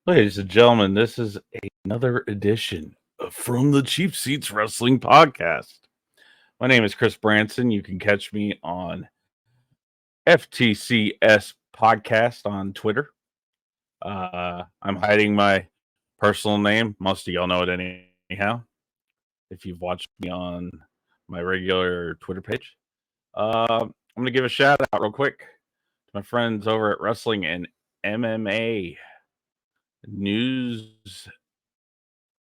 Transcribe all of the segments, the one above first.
Ladies and gentlemen, this is another edition of From the Cheap Seats Wrestling Podcast. My name is Chris Branson. You can catch me on FTCS Podcast on Twitter. I'm hiding my personal name. Most of y'all know it anyhow. If you've watched me on my regular Twitter page, I'm going to give a shout out real quick to my friends over at Wrestling and MMA News.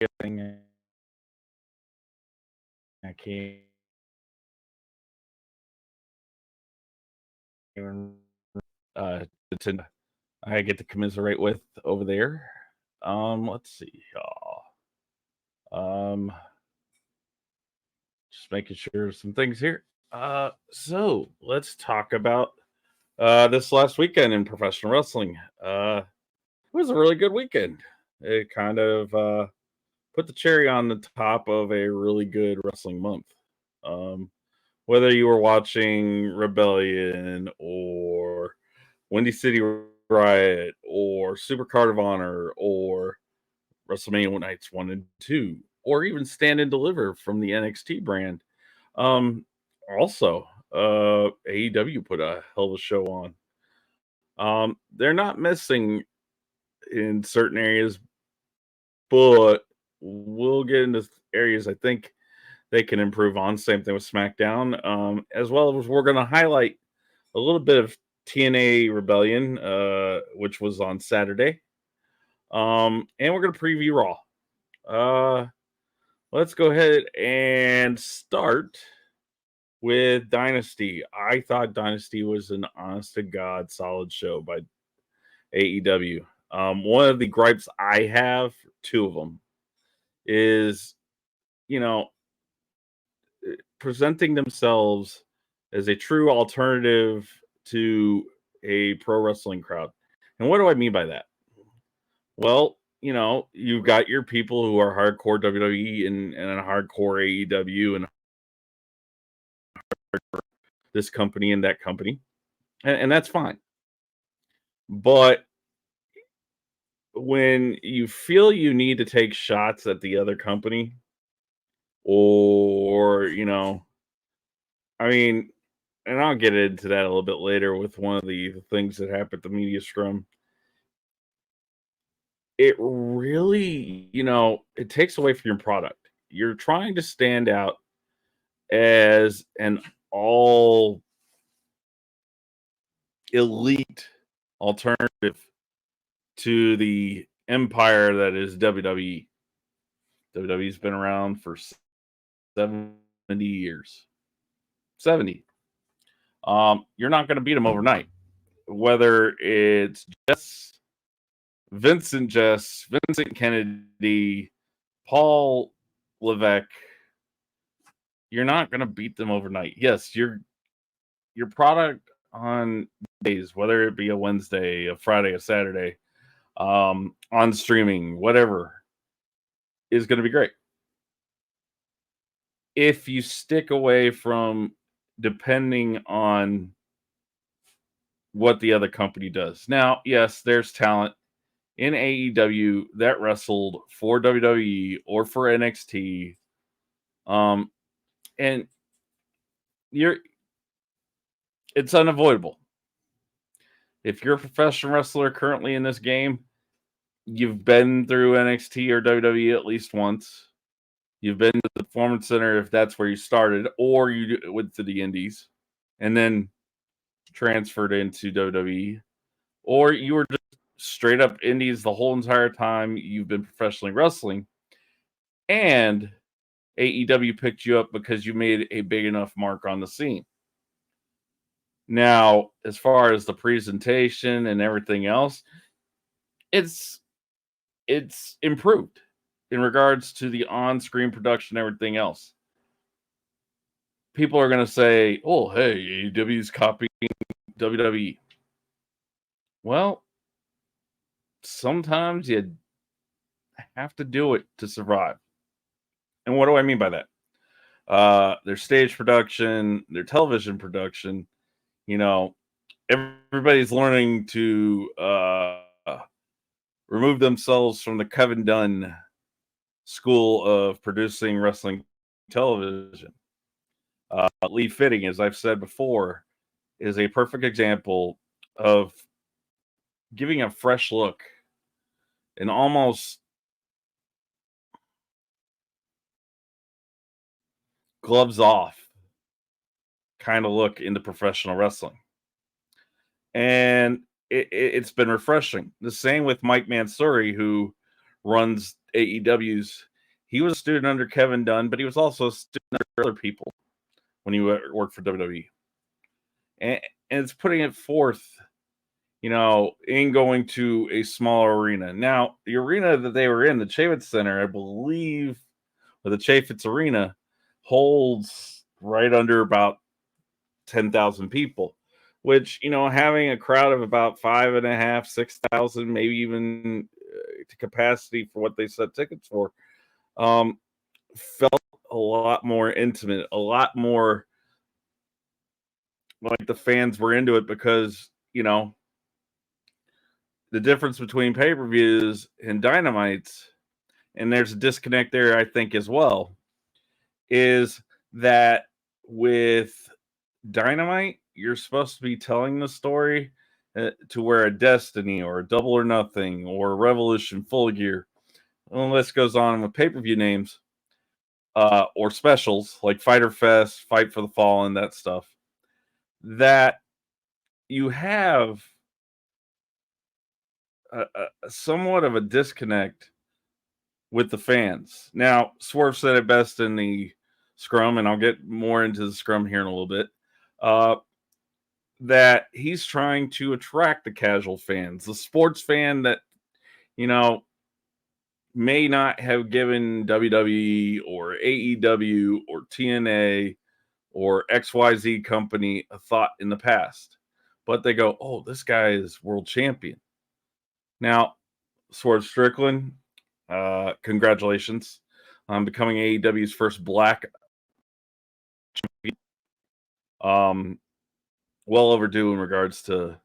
I can't even to I get to commiserate with over there. Let's see, y'all. Just making sure some things here. So let's talk about this last weekend in professional wrestling. It was a really good weekend. It kind of put the cherry on the top of a really good wrestling month. Um, whether you were watching Rebellion or Windy City Riot or Super Card of Honor or WrestleMania Nights 1 and 2, or even Stand and Deliver from the NXT brand. Um, Also, AEW put a hell of a show on. They're not missing in certain areas, but we'll get into areas I think they can improve on. Same thing with SmackDown, as well as we're going to highlight a little bit of TNA Rebellion, which was on Saturday. And we're going to preview Raw. Let's go ahead and start with Dynasty. I thought Dynasty was an honest to God solid show by AEW. One of the gripes I have, two of them, is, you know, presenting themselves as a true alternative to a pro wrestling crowd. And what do I mean by that? Well, you've got your people who are hardcore WWE and hardcore AEW and this company and that company. And that's fine. But when you feel you need to take shots at the other company, or, I mean, and I'll get into that a little bit later with one of the things that happened at the media scrum. It really, it takes away from your product. You're trying to stand out as an all elite alternative to the empire that is WWE. WWE's been around for 70 years. 70. You're not going to beat them overnight. Whether it's Vincent Kennedy, Paul Levesque, you're not going to beat them overnight. Yes, your product on days, whether it be a Wednesday, a Friday, a Saturday, on streaming, whatever, is going to be great. If you stick away from depending on what the other company does. Now, yes, there's talent in AEW that wrestled for WWE or for NXT. And it's unavoidable. If you're a professional wrestler currently in this game, you've been through NXT or WWE at least once. You've been to the Performance Center if that's where you started, or you went to the Indies and then transferred into WWE, or you were just straight up Indies the whole entire time you've been professionally wrestling, and AEW picked you up because you made a big enough mark on the scene. Now, as far as the presentation and everything else, it's improved in regards to the on-screen production and everything else. People are going to say, oh, hey, AEW is copying WWE. Well, sometimes you have to do it to survive. And what do I mean by that? Their stage production, their television production, everybody's learning to removed themselves from the Kevin Dunn school of producing wrestling television. Lee Fitting, as I've said before, is a perfect example of giving a fresh look and almost gloves off kind of look into professional wrestling. And it's been refreshing. The same with Mike Mansouri, who runs AEW's. He was a student under Kevin Dunn, but he was also a student under other people when he worked for WWE. And it's putting it forth, in going to a smaller arena. Now, the arena that they were in, the Chaffetz Center, I believe, or the Chaffetz Arena, holds right under about 10,000 people, which, having a crowd of about 5.5, 6,000, maybe even to capacity for what they set tickets for, felt a lot more intimate, a lot more like the fans were into it because, the difference between pay-per-views and Dynamites, and there's a disconnect there, I think, as well, is that with Dynamite, you're supposed to be telling the story to where a Destiny or a Double or Nothing or Revolution Full Gear, well, the list goes on with pay-per-view names, or specials like Fighter Fest, Fight for the Fallen, that stuff, that you have somewhat of a disconnect with the fans. Now, Swerve said it best in the scrum, and I'll get more into the scrum here in a little bit, that he's trying to attract the casual fans, the sports fan that, may not have given WWE or AEW or TNA or XYZ company a thought in the past. But they go, oh, this guy is world champion. Now, Swerve Strickland, congratulations on becoming AEW's first black champion. Well overdue in regards to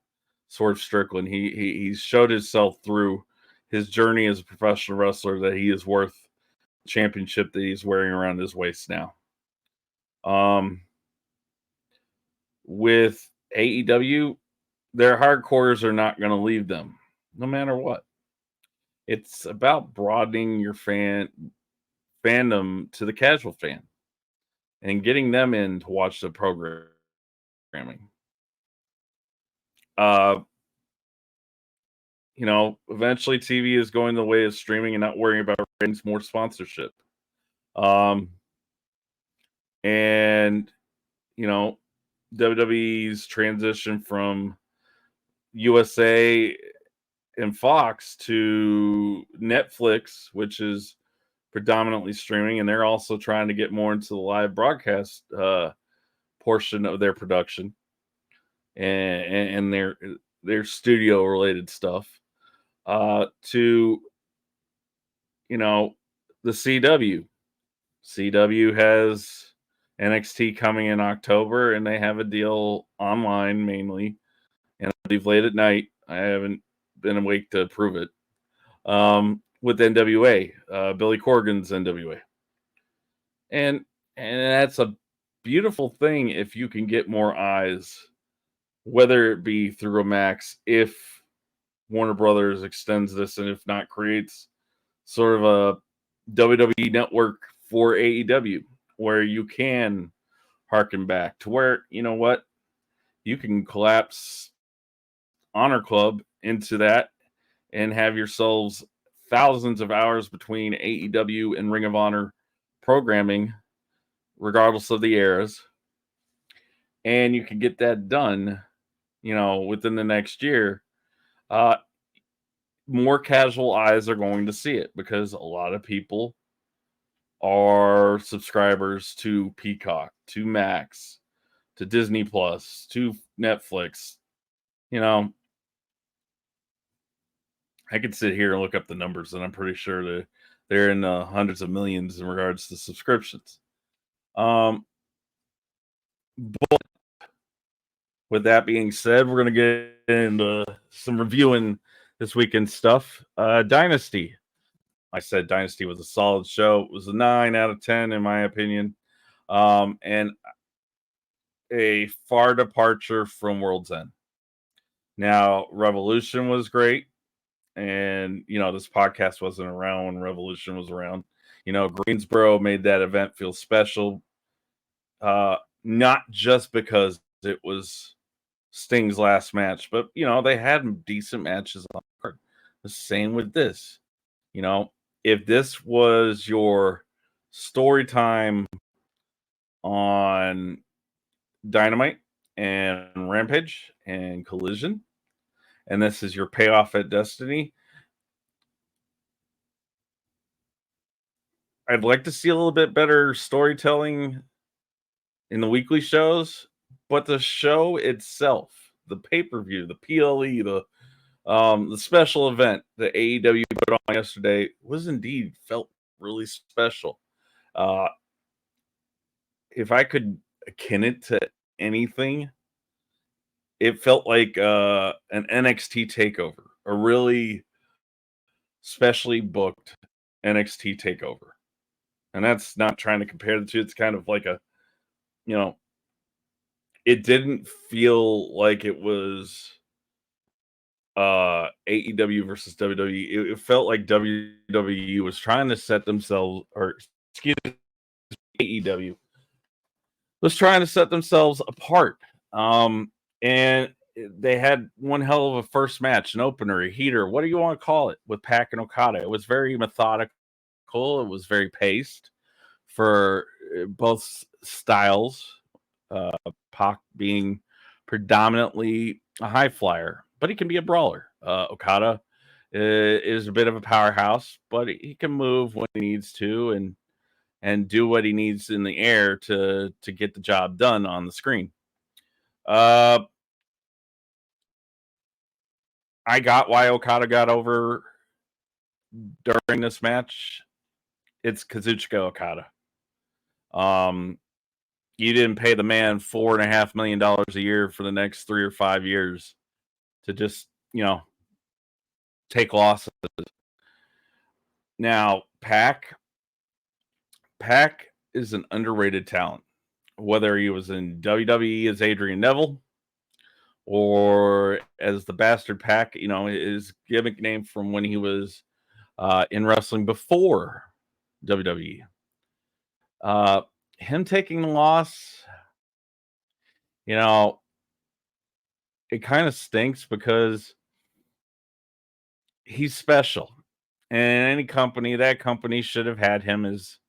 Swerve Strickland. He showed himself through his journey as a professional wrestler that he is worth the championship that he's wearing around his waist now. With AEW, their hardcores are not going to leave them, no matter what. It's about broadening your fandom to the casual fan and getting them in to watch the programming. Eventually TV is going the way of streaming and not worrying about ratings, more sponsorship. And, WWE's transition from USA and Fox to Netflix, which is predominantly streaming, and they're also trying to get more into the live broadcast portion of their production and their studio related stuff, to the CW. CW has NXT coming in October, and they have a deal online mainly, and I believe late at night. I haven't been awake to prove it. With NWA, Billy Corgan's NWA, and that's a beautiful thing if you can get more eyes, whether it be through a Max, if Warner Brothers extends this, and if not, creates sort of a WWE network for AEW where you can harken back to where, you can collapse Honor Club into that and have yourselves thousands of hours between AEW and Ring of Honor programming, regardless of the eras. And you can get that done, within the next year. More casual eyes are going to see it because a lot of people are subscribers to Peacock, to Max, to Disney Plus, to Netflix. I could sit here and look up the numbers, and I'm pretty sure that they're in the hundreds of millions in regards to subscriptions. But with that being said, we're going to get into some reviewing this weekend stuff. Dynasty. I said Dynasty was a solid show. It was a 9 out of 10 in my opinion, and a far departure from World's End. Now, Revolution was great, and this podcast wasn't around when Revolution was around. Greensboro made that event feel special, not just because it was Sting's last match, but they had decent matches on the card. The same with this. If this was your story time on Dynamite and Rampage and Collision, and this is your payoff at Destiny, I'd like to see a little bit better storytelling in the weekly shows, but the show itself, the pay-per-view, the PLE, the special event that AEW put on yesterday was indeed felt really special. If I could akin it to anything, it felt like an NXT takeover, a really specially booked NXT takeover. And that's not trying to compare the two. It's kind of like it didn't feel like it was AEW versus WWE. It felt like WWE was trying to set themselves, or excuse me, AEW was trying to set themselves apart. And they had one hell of a first match, an opener, a heater, what do you want to call it, with Pac and Okada. It was very methodical. It was very paced for both styles. Pac being predominantly a high flyer, but he can be a brawler. Okada is a bit of a powerhouse, but he can move when he needs to and do what he needs in the air to get the job done on the screen. I got why Okada got over during this match. It's Kazuchika Okada. You didn't pay the man $4.5 million a year for the next 3 or 5 years to just, take losses. Now, Pac is an underrated talent. Whether he was in WWE as Adrian Neville or as the Bastard Pac, his gimmick name from when he was in wrestling before WWE. Him taking the loss, it kind of stinks because he's special. And any company, that company should have had him as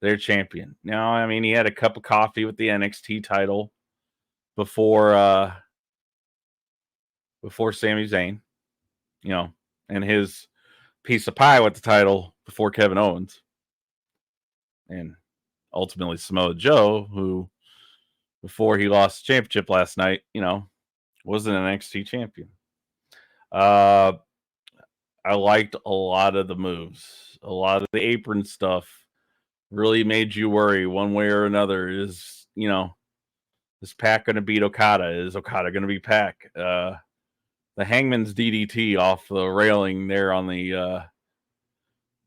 their champion. Now, I mean, he had a cup of coffee with the NXT title before Sami Zayn, and his piece of pie with the title before Kevin Owens. And ultimately Samoa Joe, who before he lost the championship last night, was an NXT champion. I liked a lot of the moves. A lot of the apron stuff really made you worry one way or another. Is Pac going to beat Okada? Is Okada going to be Pac? The Hangman's DDT off the railing there on the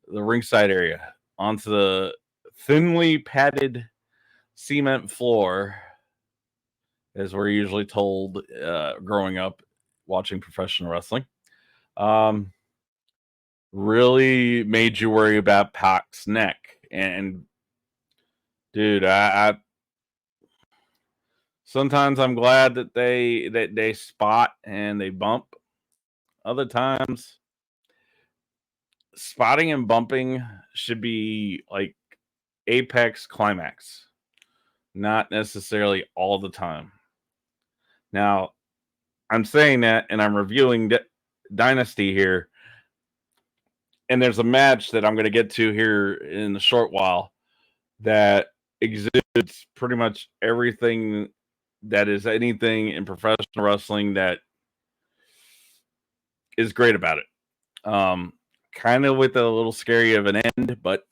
ringside area onto the thinly padded cement floor, as we're usually told growing up watching professional wrestling. Really made you worry about Pac's neck. And dude, I sometimes I'm glad that they spot and they bump. Other times, spotting and bumping should be like apex climax, not necessarily all the time. Now, I'm saying that, and I'm reviewing Dynasty here, and there's a match that I'm going to get to here in a short while that exudes pretty much everything that is anything in professional wrestling that is great about it. Kind of with a little scary of an end, but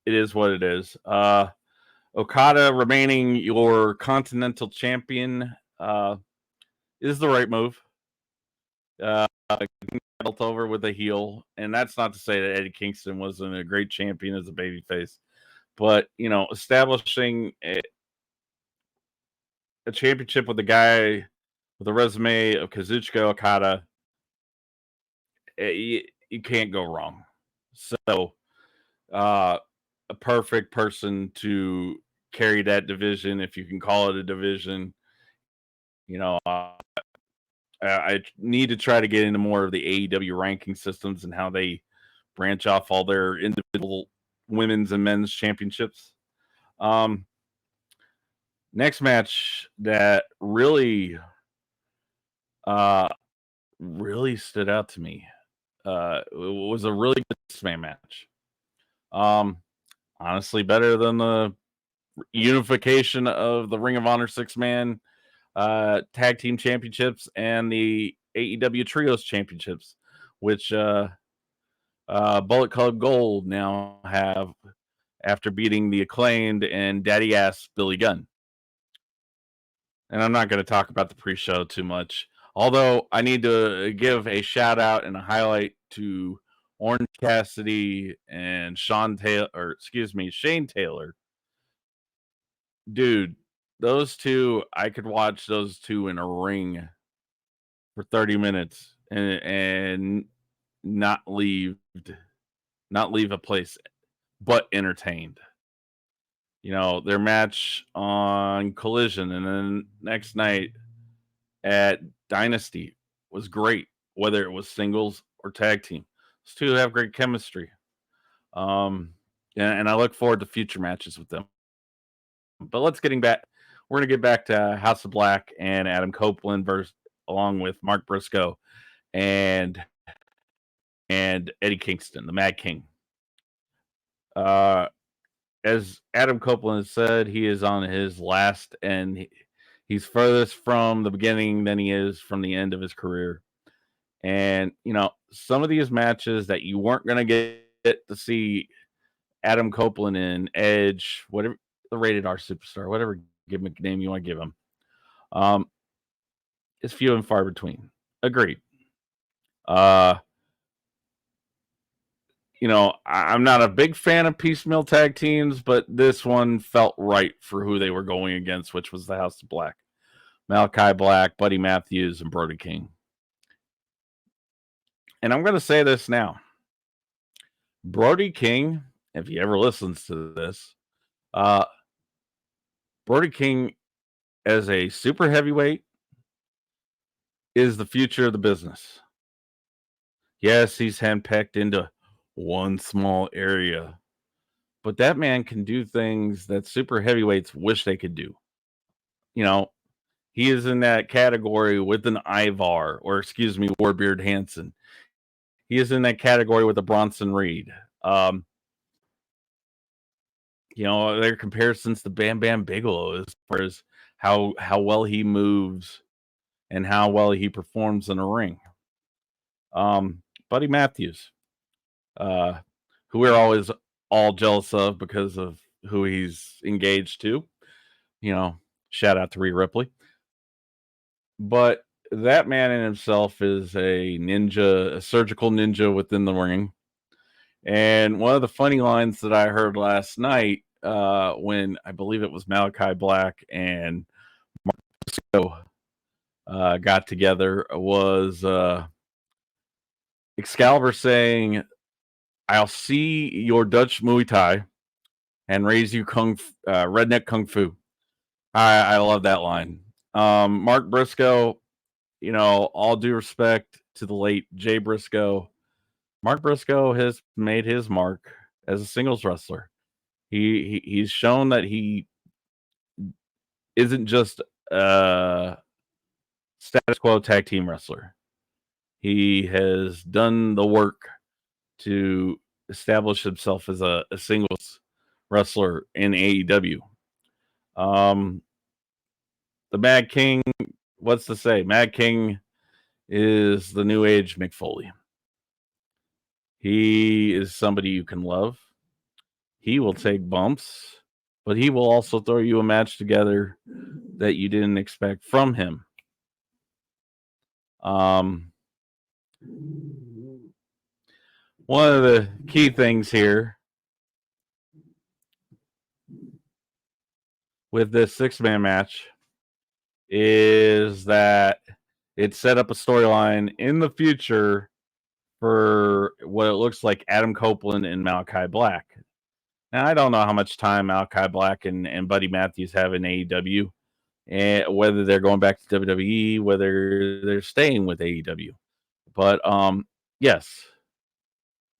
it is what it is. Okada remaining your Continental Champion is the right move. belt over with a heel, and that's not to say that Eddie Kingston wasn't a great champion as a babyface, but establishing a championship with a guy with a resume of Kazuchika Okada, you can't go wrong. So, uh, a perfect person to carry that division, if you can call it a division. You know, I need to try to get into more of the AEW ranking systems and how they branch off all their individual women's and men's championships. Um, Next match that really stood out to me it was a really good six-man match. Um, Honestly, better than the unification of the Ring of Honor six-man tag team championships and the AEW Trios championships, which Bullet Club Gold now have after beating the Acclaimed and Daddy Ass Billy Gunn. And I'm not going to talk about the pre-show too much, although I need to give a shout out and a highlight to Orange Cassidy and Shane Taylor. Dude, those two, I could watch those two in a ring for 30 minutes and not leave a place but entertained. Their match on Collision and then next night at Dynasty was great, whether it was singles or tag team. Those two have great chemistry. And I look forward to future matches with them. But we're gonna get back to House of Black and Adam Copeland along with Mark Briscoe and Eddie Kingston, the Mad King. As Adam Copeland said, he is on his last, and he's furthest from the beginning than he is from the end of his career. And some of these matches that you weren't going to get to see Adam Copeland in, Edge, whatever, the rated R superstar, whatever gimmick name you want to give him, is few and far between. Agreed. I'm not a big fan of piecemeal tag teams, but this one felt right for who they were going against, which was the House of Black. Malachi Black, Buddy Matthews, and Brody King. And I'm going to say this now. Brody King, if he ever listens to this, Brody King as a super heavyweight is the future of the business. Yes, he's handpicked into one small area, but that man can do things that super heavyweights wish they could do. He is in that category with an Ivar, or Warbeard Hansen. He is in that category with a Bronson Reed. Their comparisons to Bam Bam Bigelow as far as how well he moves and how well he performs in a ring. Buddy Matthews, who we're always all jealous of because of who he's engaged to. Shout out to Rhea Ripley. But that man in himself is a ninja, a surgical ninja within the ring. And one of the funny lines that I heard last night, when I believe it was Malachi Black and Mark Briscoe got together, was Excalibur saying, "I'll see your Dutch Muay Thai and raise you redneck kung fu." I love that line. Mark Briscoe, all due respect to the late Jay Briscoe, Mark Briscoe has made his mark as a singles wrestler. He's shown that he isn't just a status quo tag team wrestler. He has done the work to establish himself as a singles wrestler in AEW. The Mad King, what's to say? Mad King is the new age Mick Foley. He is somebody you can love. He will take bumps, but he will also throw you a match together that you didn't expect from him. one of the key things here with this 6-man match is that it set up a storyline in the future for what it looks like Adam Copeland and Malachi Black. Now, I don't know how much time Malachi Black and Buddy Matthews have in AEW, and whether they're going back to WWE, whether they're staying with AEW. But yes,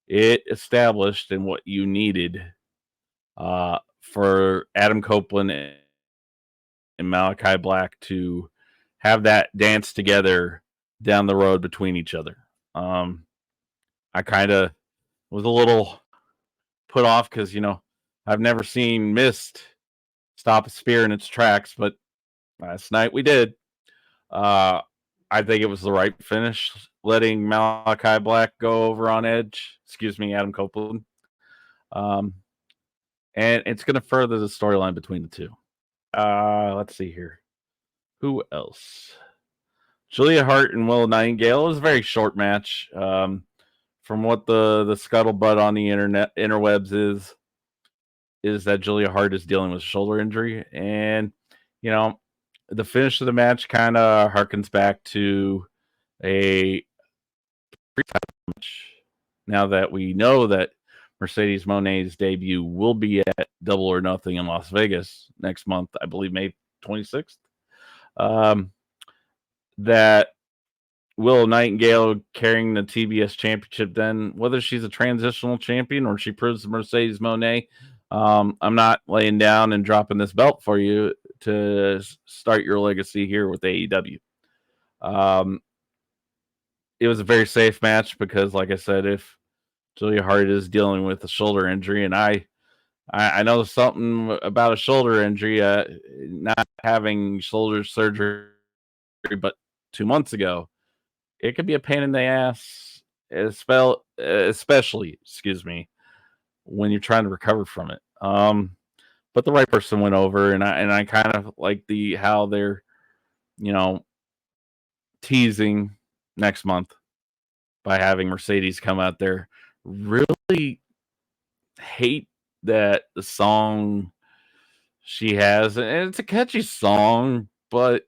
it established in what you needed for Adam Copeland and Malachi Black to have that dance together down the road between each other. I kind of was a little put off because, I've never seen Mist stop a spear in its tracks, but last night we did. I think it was the right finish, letting Malachi Black go over on Edge. Excuse me, Adam Copeland. And it's going to further the storyline between the two. Let's see here. Who else? Julia Hart and Will Nightingale. It was a very short match. From what the scuttlebutt on the interwebs is that Julia Hart is dealing with a shoulder injury, and the finish of the match kind of harkens back to a pre-title match. Now that we know that Mercedes Moné's debut will be at Double or Nothing in Las Vegas next month, I believe May 26th. That Will Nightingale carrying the TBS championship, then whether she's a transitional champion or she proves to Mercedes Moné, I'm not laying down and dropping this belt for you to start your legacy here with AEW. It was a very safe match because, like I said, if Julia Hart is dealing with a shoulder injury, and I know something about a shoulder injury, not having shoulder surgery, but 2 months ago, it could be a pain in the ass, especially, when you're trying to recover from it. But the right person went over, and I kind of like how they're, teasing next month by having Mercedes come out there. Really hate that the song she has, and it's a catchy song, but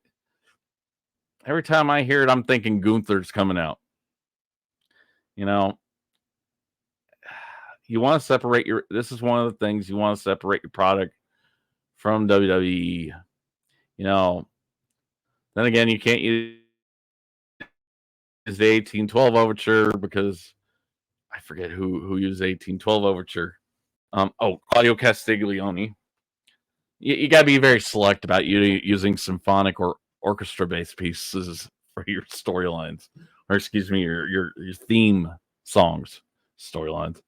every time I hear it, I'm thinking Gunther's coming out. You want to separate this is one of the things, you want to separate your product from WWE. Then again, you can't use the 1812 overture because I forget who used 1812 overture. Claudio Castiglione. You got to be very select about using symphonic or orchestra-based pieces for your storylines, or excuse me, your theme songs storylines.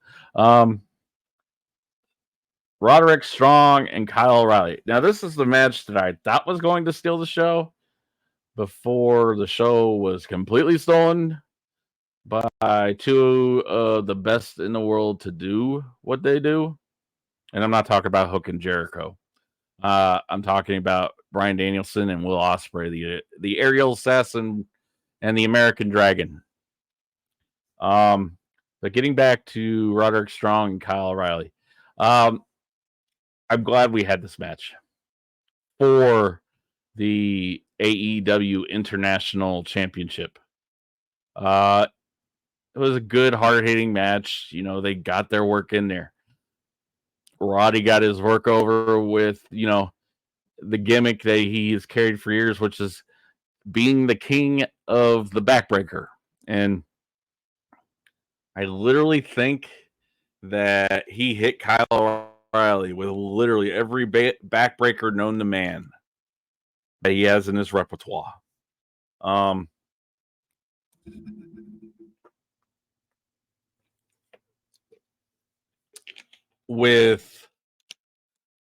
Roderick Strong and Kyle O'Reilly. Now, this is the match that I thought was going to steal the show before the show was completely stolen by two of the best in the world to do what they do. And I'm not talking about Hook and Jericho. I'm talking about Bryan Danielson and Will Ospreay, the aerial assassin and the American Dragon. But getting back to Roderick Strong and Kyle O'Reilly, I'm glad we had this match for the AEW International Championship. It was a good, hard-hitting match. They got their work in there. Roddy got his work over with, the gimmick that he's carried for years, which is being the king of the backbreaker. And I literally think that he hit Kyle O'Reilly with literally every backbreaker known to man that he has in his repertoire. With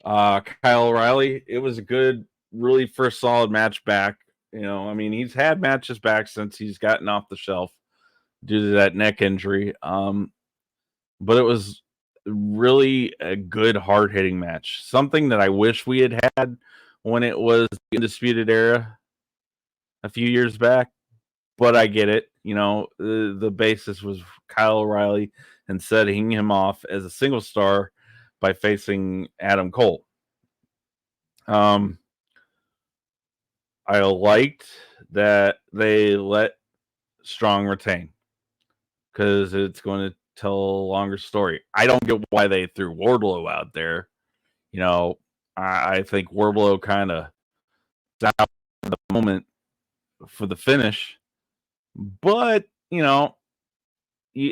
Kyle O'Reilly, it was a good, really first solid match back. He's had matches back since he's gotten off the shelf due to that neck injury. But it was really a good, hard-hitting match. Something that I wish we had when it was the Undisputed Era a few years back. But I get it. the basis was Kyle O'Reilly and setting him off as a single star by facing Adam Cole. I liked that they let Strong retain because it's going to tell a longer story. I don't get why they threw Wardlow out there. I think Wardlow kind of out in the moment for the finish, but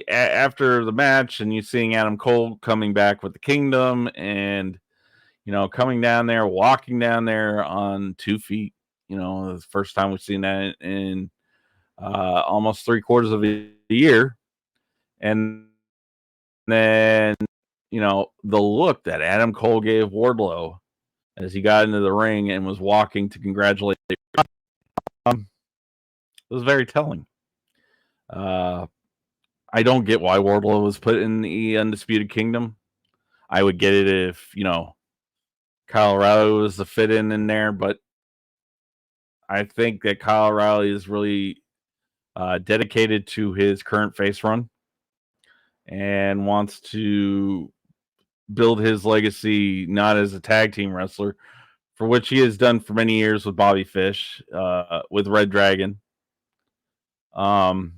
after the match and you seeing Adam Cole coming back with the Kingdom and coming down there, walking down there on 2 feet, the first time we've seen that in almost 3/4 of a year. And then, the look that Adam Cole gave Wardlow as he got into the ring and was walking to congratulate it was very telling. I don't get why Wardlow was put in the Undisputed Kingdom. I would get it if, Kyle O'Reilly was the fit in there, but I think that Kyle O'Reilly is really dedicated to his current face run and wants to build his legacy not as a tag team wrestler, for which he has done for many years with Bobby Fish, with Red Dragon. But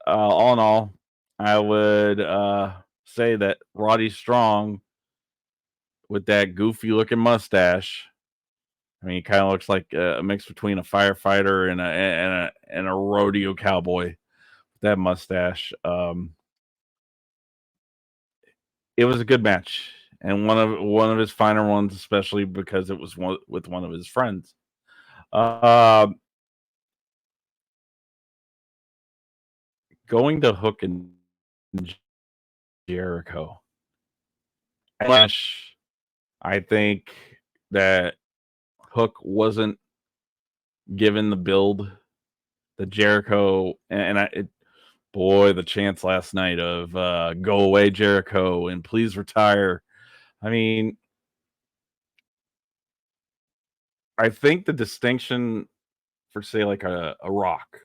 all in all, I would say that Roddy Strong, with that goofy looking mustache, I mean, he kind of looks like a mix between a firefighter and a rodeo cowboy. That mustache. It was a good match, and one of his finer ones, especially because it was with one of his friends. Going to Hook and Jericho. I think that Hook wasn't given the build that Jericho the chants last night of "Go away, Jericho," and "Please retire." I mean, I think the distinction for, say, like a Rock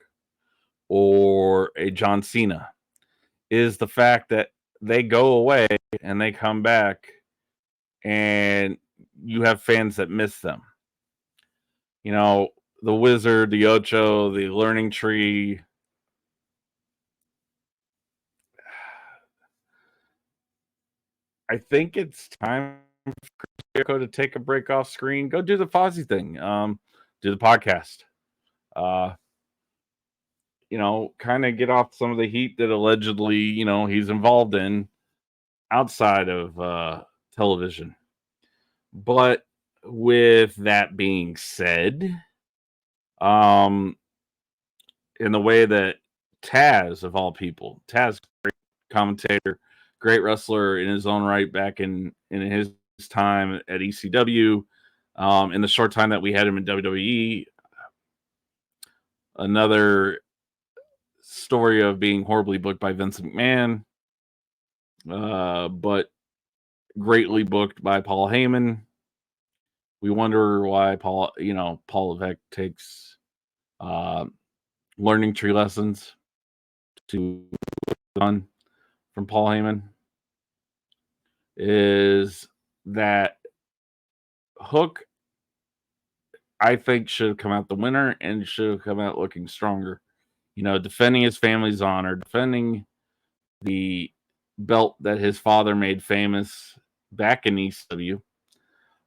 or a John Cena is the fact that they go away and they come back and you have fans that miss them. The Wizard, the Ocho, the Learning Tree. I think it's time for Jericho to take a break off screen. Go do the Fozzy thing. Do the podcast. Kind of get off some of the heat that allegedly, he's involved in outside of television. But with that being said, in the way that Taz, of all people, Taz, great commentator, great wrestler in his own right back in his time at ECW, in the short time that we had him in WWE, another story of being horribly booked by Vince McMahon, but greatly booked by Paul Heyman. We wonder why Paul Levesque takes learning tree lessons to done from Paul Heyman. Is that Hook, I think, should have come out the winner and should have come out looking stronger. Defending his family's honor, defending the belt that his father made famous back in ECW.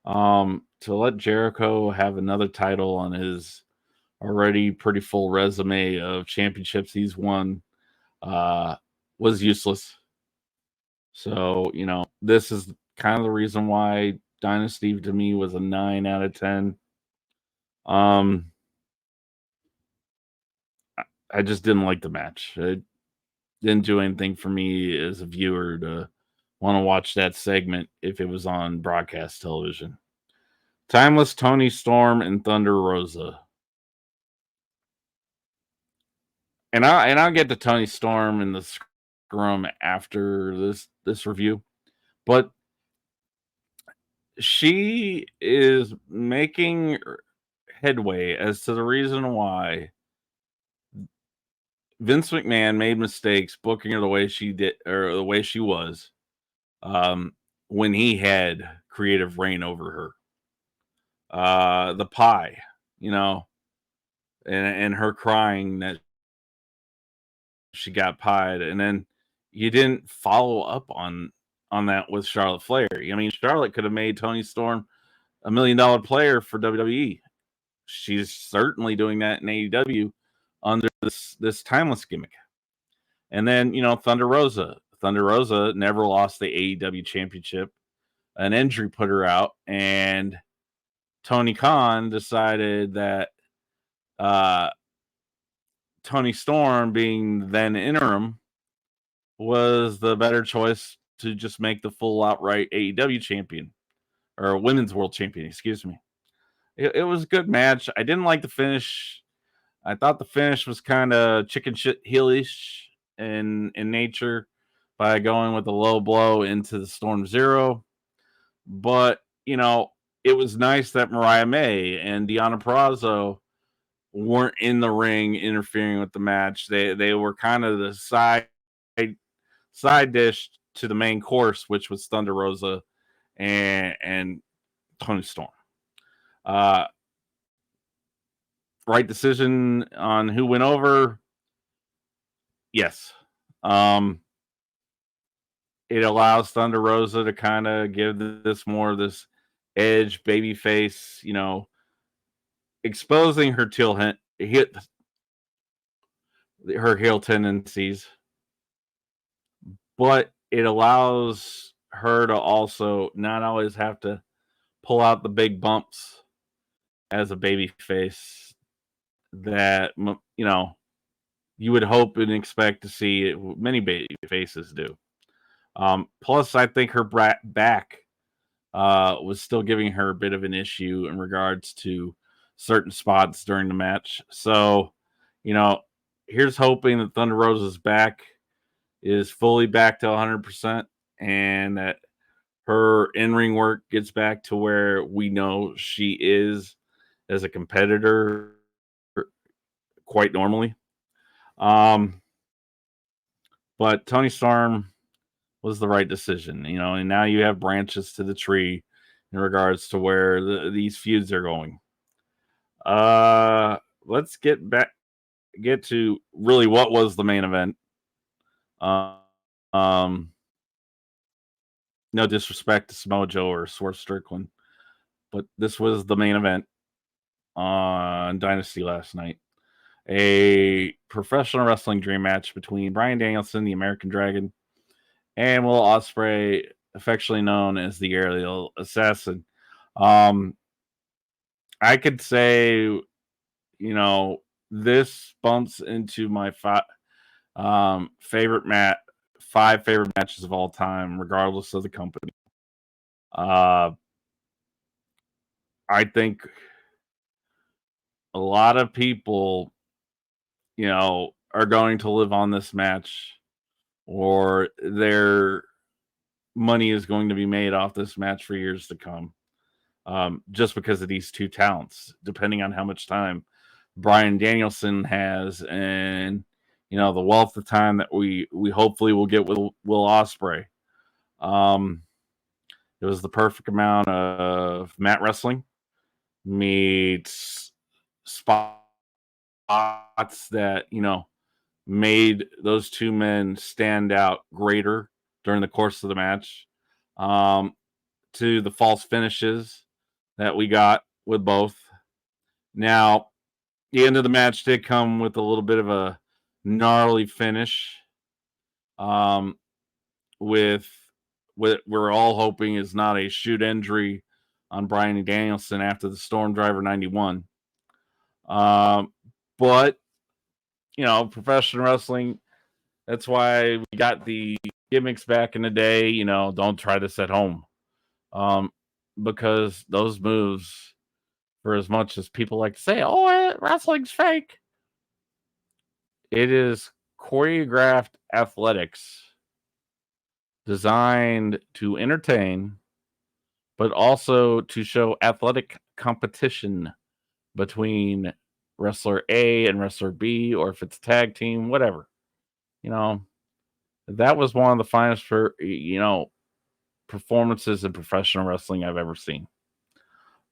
To let Jericho have another title on his already pretty full resume of championships he's won was useless. So, this is kind of the reason why Dynasty to me was a 9 out of 10. I just didn't like the match. It didn't do anything for me as a viewer to want to watch that segment if it was on broadcast television. Timeless Tony Storm and Thunder Rosa. And I'll get to Tony Storm and the scrum after this review. But she is making headway as to the reason why Vince McMahon made mistakes booking her the way she did or the way she was when he had creative reign over her. The pie, you know, and her crying that she got pied, and then you didn't follow up on that with Charlotte Flair. I mean, Charlotte could have made Toni Storm $1 million player for WWE. She's certainly doing that in AEW under this timeless gimmick. And then, Thunder Rosa. Thunder Rosa never lost the AEW championship. An injury put her out, and Tony Khan decided that Toni Storm, being then interim, was the better choice to just make the full outright AEW champion or women's world champion, excuse me. It was a good match. I didn't like the finish. I thought the finish was kind of chicken shit heelish in nature by going with a low blow into the Storm Zero. But, it was nice that Mariah May and Deonna Purrazzo weren't in the ring interfering with the match. They were kind of the side dish to the main course, which was Thunder Rosa and Toni Storm. Right decision on who went over. Yes. It allows Thunder Rosa to kind of give this more of this edge baby face, exposing her her heel tendencies, but it allows her to also not always have to pull out the big bumps as a baby face that you would hope and expect to see many baby faces do. Plus, I think her back was still giving her a bit of an issue in regards to certain spots during the match. So, here's hoping that Thunder Rosa's back is fully back to 100% and that her in-ring work gets back to where we know she is as a competitor quite normally. But Toni Storm was the right decision, and now you have branches to the tree in regards to where these feuds are going. Let's get to really what was the main event. No disrespect to Samoa Joe or Swerve Strickland, but this was the main event on Dynasty last night. A professional wrestling dream match between Bryan Danielson, the American Dragon, and Will Ospreay, affectionately known as the Aerial Assassin. I could say, this bumps into my five favorite matches of all time, regardless of the company. I think a lot of people, are going to live on this match, or their money is going to be made off this match for years to come. Just because of these two talents, depending on how much time Bryan Danielson has and, the wealth of time that we hopefully will get with Will Ospreay. It was the perfect amount of mat wrestling meets spots that, made those two men stand out greater during the course of the match. To the false finishes that we got with both. Now, the end of the match did come with a little bit of a gnarly finish. With what we're all hoping is not a shoot injury on Bryan Danielson after the Storm Driver 91. But, professional wrestling, that's why we got the gimmicks back in the day. Don't try this at home. Because those moves, for as much as people like to say, oh, wrestling's fake, it is choreographed athletics designed to entertain, but also to show athletic competition between wrestler A and wrestler B, or if it's a tag team, whatever. You know, that was one of the finest performances in professional wrestling I've ever seen.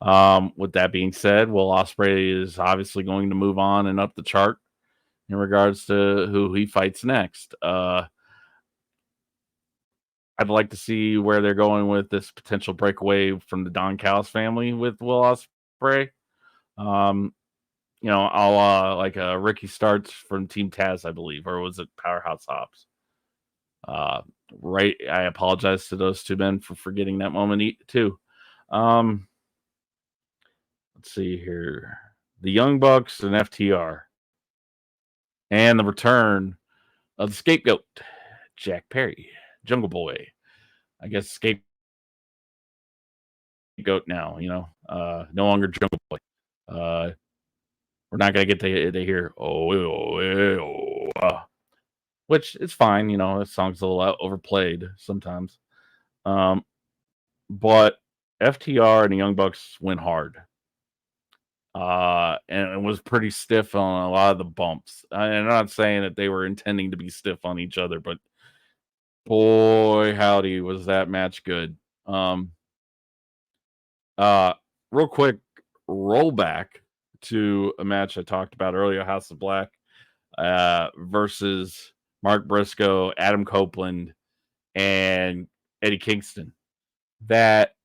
With that being said, Will Ospreay is obviously going to move on and up the chart in regards to who he fights next. I'd like to see where they're going with this potential breakaway from the Don Callis family with Will Ospreay. Um, like Ricky Starts from Team Taz, I believe, or was it Powerhouse Hobbs? Right. I apologize to those two men for forgetting that moment too. Let's see here. The Young Bucks and FTR. And the return of the scapegoat, Jack Perry, Jungle Boy. I guess scapegoat now, no longer Jungle Boy. We're not going to get to hear, which is fine. The song's a little overplayed sometimes. But FTR and the Young Bucks went hard. And it was pretty stiff on a lot of the bumps. I'm not saying that they were intending to be stiff on each other, but boy, howdy, was that match good. Real quick, rollback to a match I talked about earlier, House of Black versus Mark Briscoe, Adam Copeland, and Eddie Kingston. That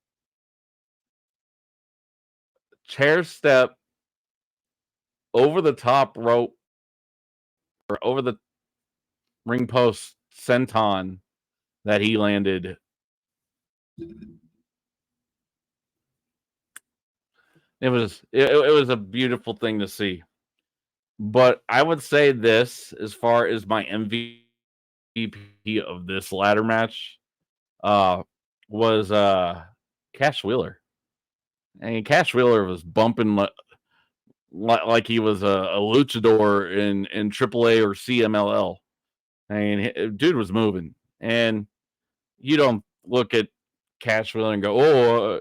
chair step over the top rope or over the ring post senton that he landed. It was a beautiful thing to see. But I would say this, as far as my MVP of this ladder match, was Cash Wheeler. And Cash Wheeler was bumping like he was a luchador in AAA or CMLL. I mean, dude was moving, and you don't look at Cash Wheeler and go,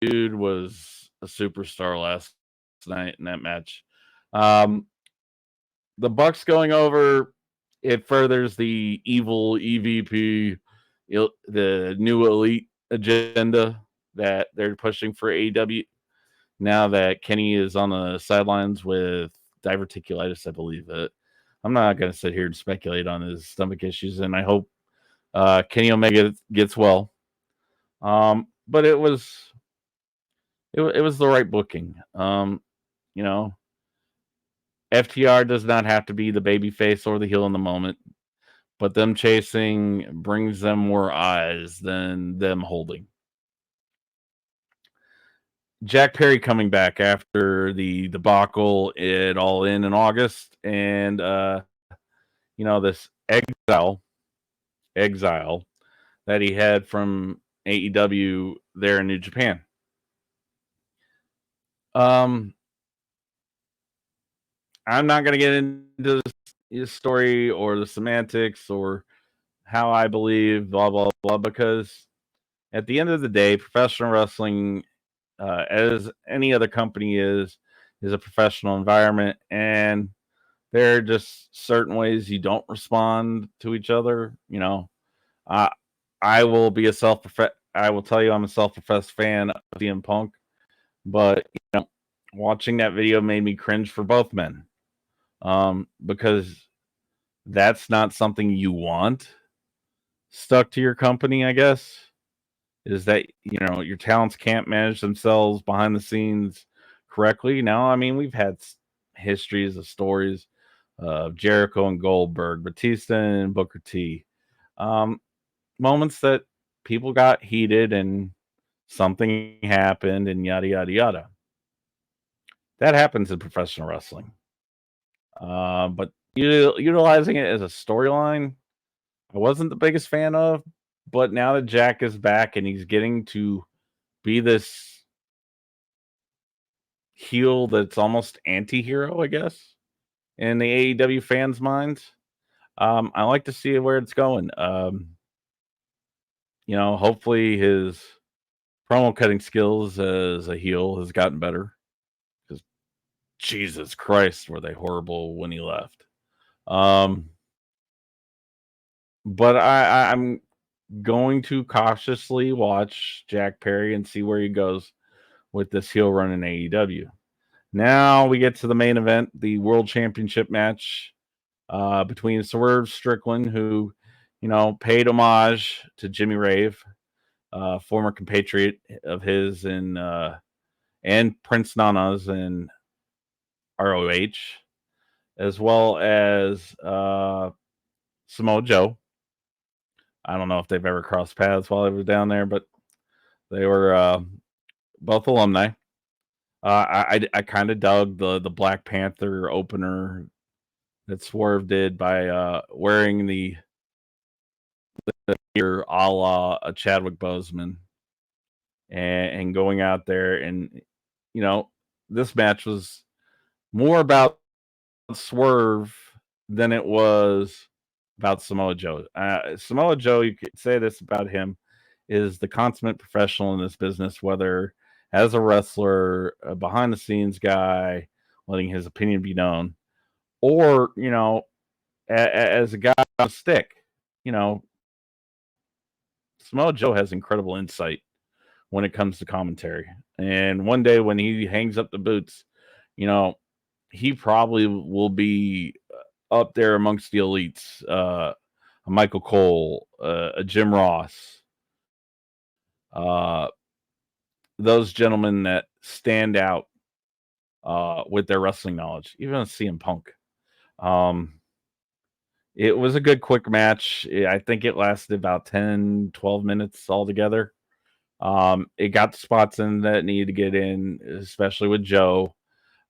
dude was a superstar last night in that match. The Bucks going over, it furthers the evil EVP, the new elite agenda that they're pushing for AEW. Now that Kenny is on the sidelines with diverticulitis, I believe that. I'm not going to sit here and speculate on his stomach issues, and I hope Kenny Omega gets well. But it was the right booking. FTR does not have to be the baby face or the heel in the moment, but them chasing brings them more eyes than them holding. Jack Perry coming back after the debacle at All In August, and this exile that he had from AEW there in New Japan. I'm not going to get into this story or the semantics or how I believe, blah, blah, blah, because at the end of the day, professional wrestling, as any other company is a professional environment, and there are just certain ways you don't respond to each other. I will be I will tell you I'm a self-professed fan of CM Punk, but watching that video made me cringe for both men, because that's not something you want stuck to your company, I guess. Is that your talents can't manage themselves behind the scenes correctly? Now, I mean, we've had histories of stories of Jericho and Goldberg, Batista and Booker T. Moments that people got heated and something happened and yada yada yada. That happens in professional wrestling. But utilizing it as a storyline, I wasn't the biggest fan of. But now that Jack is back and he's getting to be this heel that's almost anti-hero, I guess, in the AEW fans' minds, I like to see where it's going. Hopefully his Promo cutting skills as a heel has gotten better because Jesus Christ, were they horrible when he left. Um, but I'm going to cautiously watch Jack Perry and see where he goes with this heel run in AEW. Now we get to the main event, the World Championship match between Swerve Strickland, who, paid homage to Jimmy Rave, former compatriot of his and Prince Nana's in ROH, as well as Samoa Joe. I don't know if they've ever crossed paths while they were down there, but they were both alumni. I kind of dug the Black Panther opener that Swerve did by wearing the gear a la a Chadwick Boseman and going out there and this match was more about Swerve than it was about Samoa Joe. Samoa Joe, you could say this about him, is the consummate professional in this business, whether as a wrestler, a behind the scenes guy, letting his opinion be known, or, as a guy on a stick. You know, Samoa Joe has incredible insight when it comes to commentary. And one day when he hangs up the boots, you know, he probably will be up there amongst the elites. A Michael Cole, a Jim Ross, uh, those gentlemen that stand out with their wrestling knowledge, even CM Punk. Um, it was a good quick match. I think it lasted about 10, 12 minutes altogether. It got the spots in that it needed to get in, especially with Joe.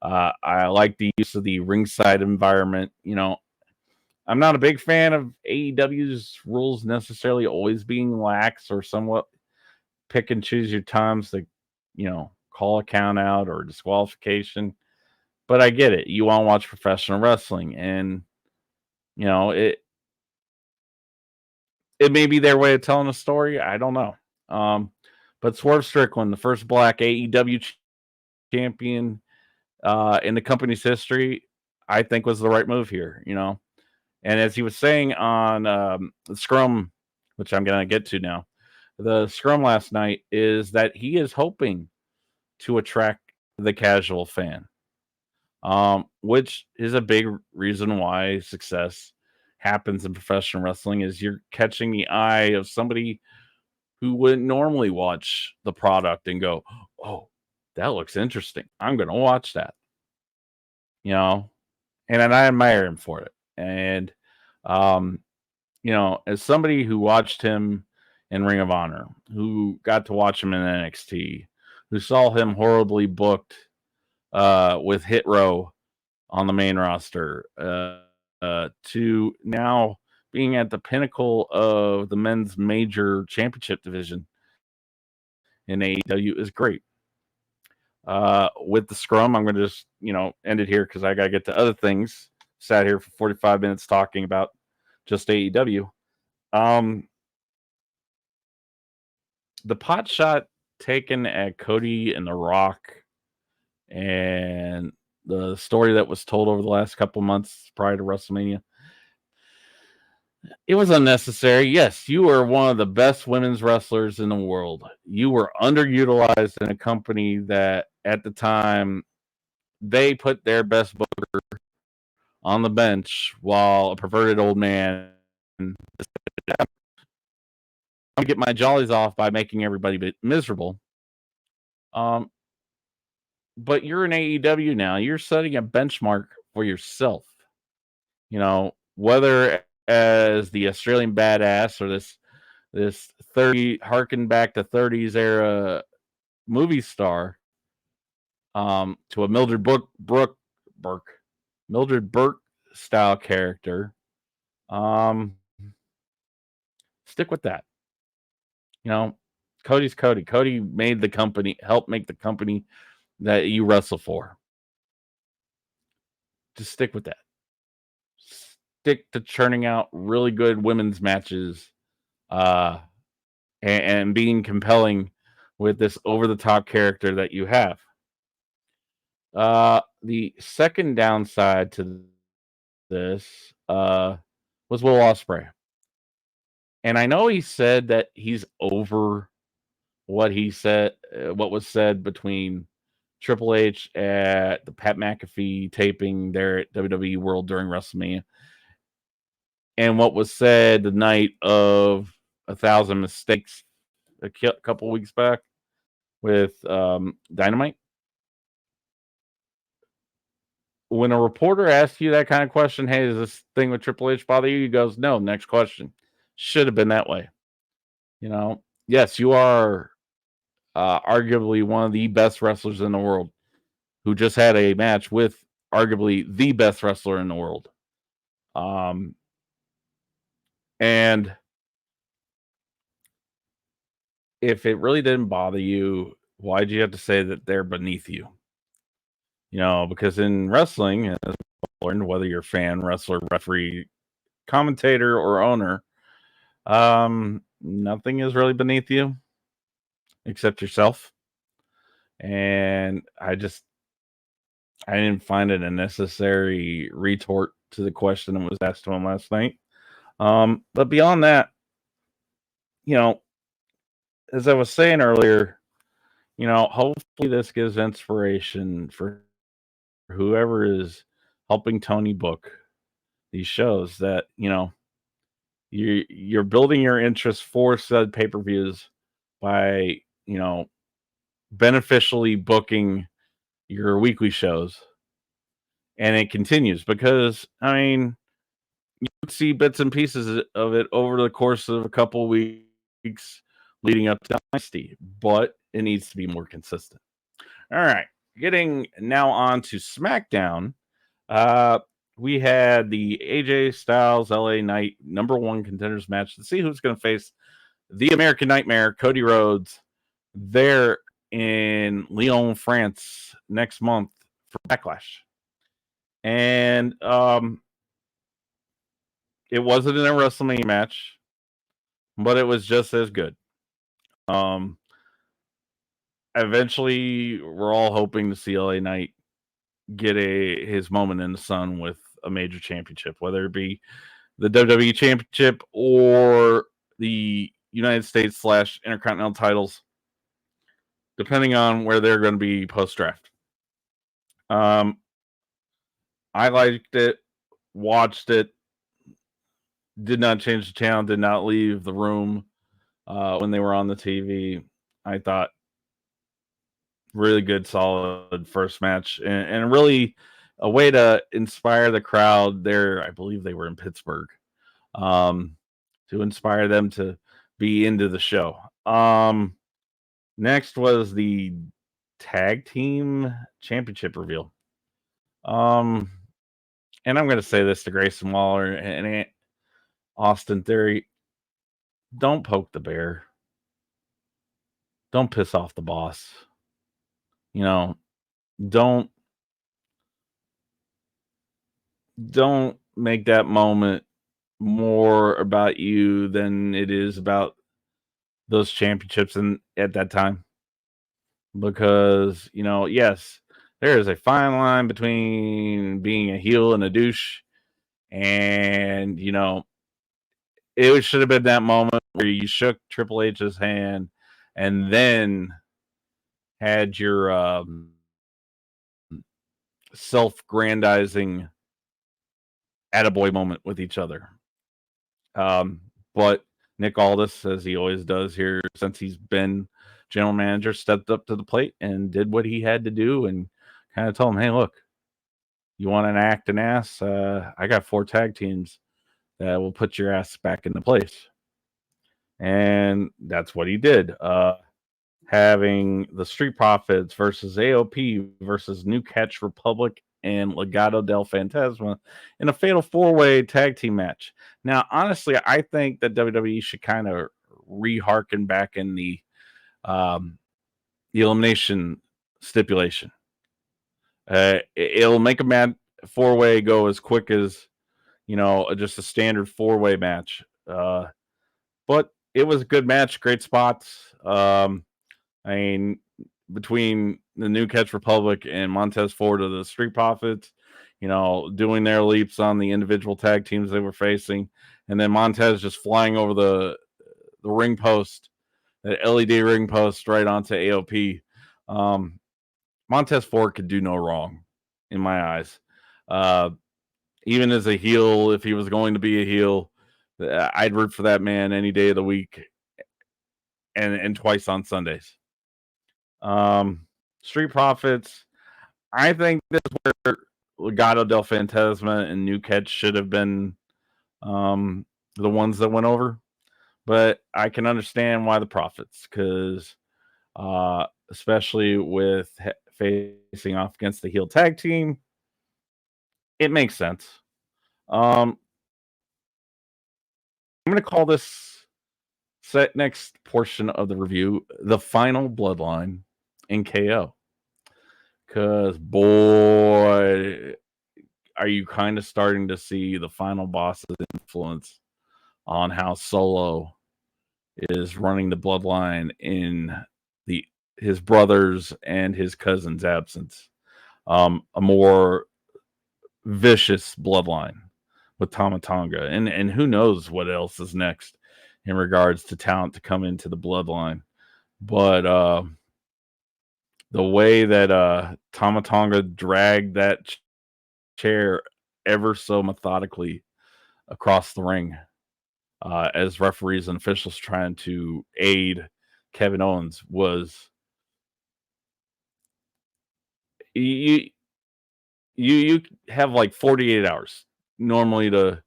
I like the use of the ringside environment. I'm not a big fan of AEW's rules necessarily always being lax or somewhat pick and choose your times to, call a count out or disqualification. But I get it. You want to watch professional wrestling, and it may be their way of telling a story. I don't know. But Swerve Strickland, the first black AEW champion in the company's history, I think was the right move here. And as he was saying on the Scrum, which I'm going to get to now, the Scrum last night is that he is hoping to attract the casual fan, which is a big reason why success happens in professional wrestling is you're catching the eye of somebody who wouldn't normally watch the product and go, oh, that looks interesting. I'm going to watch that, and I admire him for it. And, um, as somebody who watched him in Ring of Honor, who got to watch him in NXT, who saw him horribly booked with Hit Row on the main roster, to now being at the pinnacle of the men's major championship division in AEW is great. With the Scrum, I'm going to just, end it here because I got to get to other things. Sat here for 45 minutes talking about just AEW. The pot shot taken at Cody and The Rock and the story that was told over the last couple months prior to WrestleMania, it was unnecessary. Yes, you were one of the best women's wrestlers in the world. You were underutilized in a company that at the time they put their best booker on the bench while a perverted old man to get my jollies off by making everybody miserable. But you're in AEW now. You're setting a benchmark for yourself. Whether as the Australian badass or this 30 harken back to 30s era movie star, to a Mildred Burke style character. Stick with that. Cody's Cody. Cody made the company, helped make the company that you wrestle for. Just stick with that. Stick to churning out really good women's matches, and being compelling with this over the top character that you have. The second downside to this was Will Ospreay. And I know he said that he's over what was said between Triple H at the Pat McAfee taping there at WWE World during WrestleMania, and what was said the night of A Thousand Mistakes a couple weeks back with Dynamite. When a reporter asks you that kind of question, hey, does this thing with Triple H bother you? He goes, no, next question. Should have been that way. Yes, you are arguably one of the best wrestlers in the world who just had a match with arguably the best wrestler in the world. And if it really didn't bother you, why'd you have to say that they're beneath you? Because in wrestling, as learned, whether you're fan, wrestler, referee, commentator, or owner, nothing is really beneath you except yourself. And I didn't find it a necessary retort to the question that was asked to him last night. But beyond that, as I was saying earlier, hopefully this gives inspiration for whoever is helping Tony book these shows that, you're building your interest for said pay-per-views by, beneficially booking your weekly shows. And it continues because, you see bits and pieces of it over the course of a couple weeks leading up to Dynasty, but it needs to be more consistent. All right, getting now on to SmackDown. We had the AJ Styles LA Knight #1 contenders match to see who's going to face the American Nightmare, Cody Rhodes, there in Lyon, France next month for Backlash. And it wasn't in a WrestleMania match, but it was just as good. Eventually, we're all hoping to see LA Knight get his moment in the sun with a major championship, whether it be the WWE Championship or the United States / Intercontinental titles, depending on where they're going to be post-draft. I liked it, watched it, did not change the channel, did not leave the room when they were on the TV. I thought really good, solid first match, and really a way to inspire the crowd there. I believe they were in Pittsburgh, to inspire them to be into the show. Next was the tag team championship reveal. And I'm going to say this to Grayson Waller and Austin Theory: don't poke the bear. Don't piss off the boss. Don't make that moment more about you than it is about those championships at that time. Because, yes, there is a fine line between being a heel and a douche. And, it should have been that moment where you shook Triple H's hand and then had your self-grandizing attaboy moment with each other. But Nick Aldis, as he always does here since he's been general manager, stepped up to the plate and did what he had to do and kind of told him, hey, look, you want to act an ass? I got 4 tag teams that will put your ass back into place. And that's what he did. Having the Street Profits versus AOP versus New Catch Republic and Legado del Fantasma in a fatal 4-way tag team match. Now, honestly, I think that WWE should kind of re-harken back in the elimination stipulation. It'll make a 4-way go as quick as, just a standard 4-way match. But it was a good match, great spots. I mean, between the New Catch Republic and Montez Ford of the Street Profits, doing their leaps on the individual tag teams they were facing, and then Montez just flying over the ring post, that LED ring post right onto AOP. Montez Ford could do no wrong in my eyes. Even as a heel, if he was going to be a heel, I'd root for that man any day of the week and twice on Sundays. Street Profits, I think this is where Legado del Fantasma and New Catch should have been the ones that went over. But I can understand why the Profits, because especially with facing off against the heel tag team, it makes sense. I'm going to call this next portion of the review the final bloodline in KO. Because, boy, are you kind of starting to see the final boss's influence on how Solo is running the bloodline in his brothers and his cousin's absence. A more vicious bloodline with Tama Tonga, and who knows what else is next in regards to talent to come into the bloodline. But the way that Tama Tonga dragged that chair ever so methodically across the ring, as referees and officials trying to aid Kevin Owens, was you have like 48 hours normally to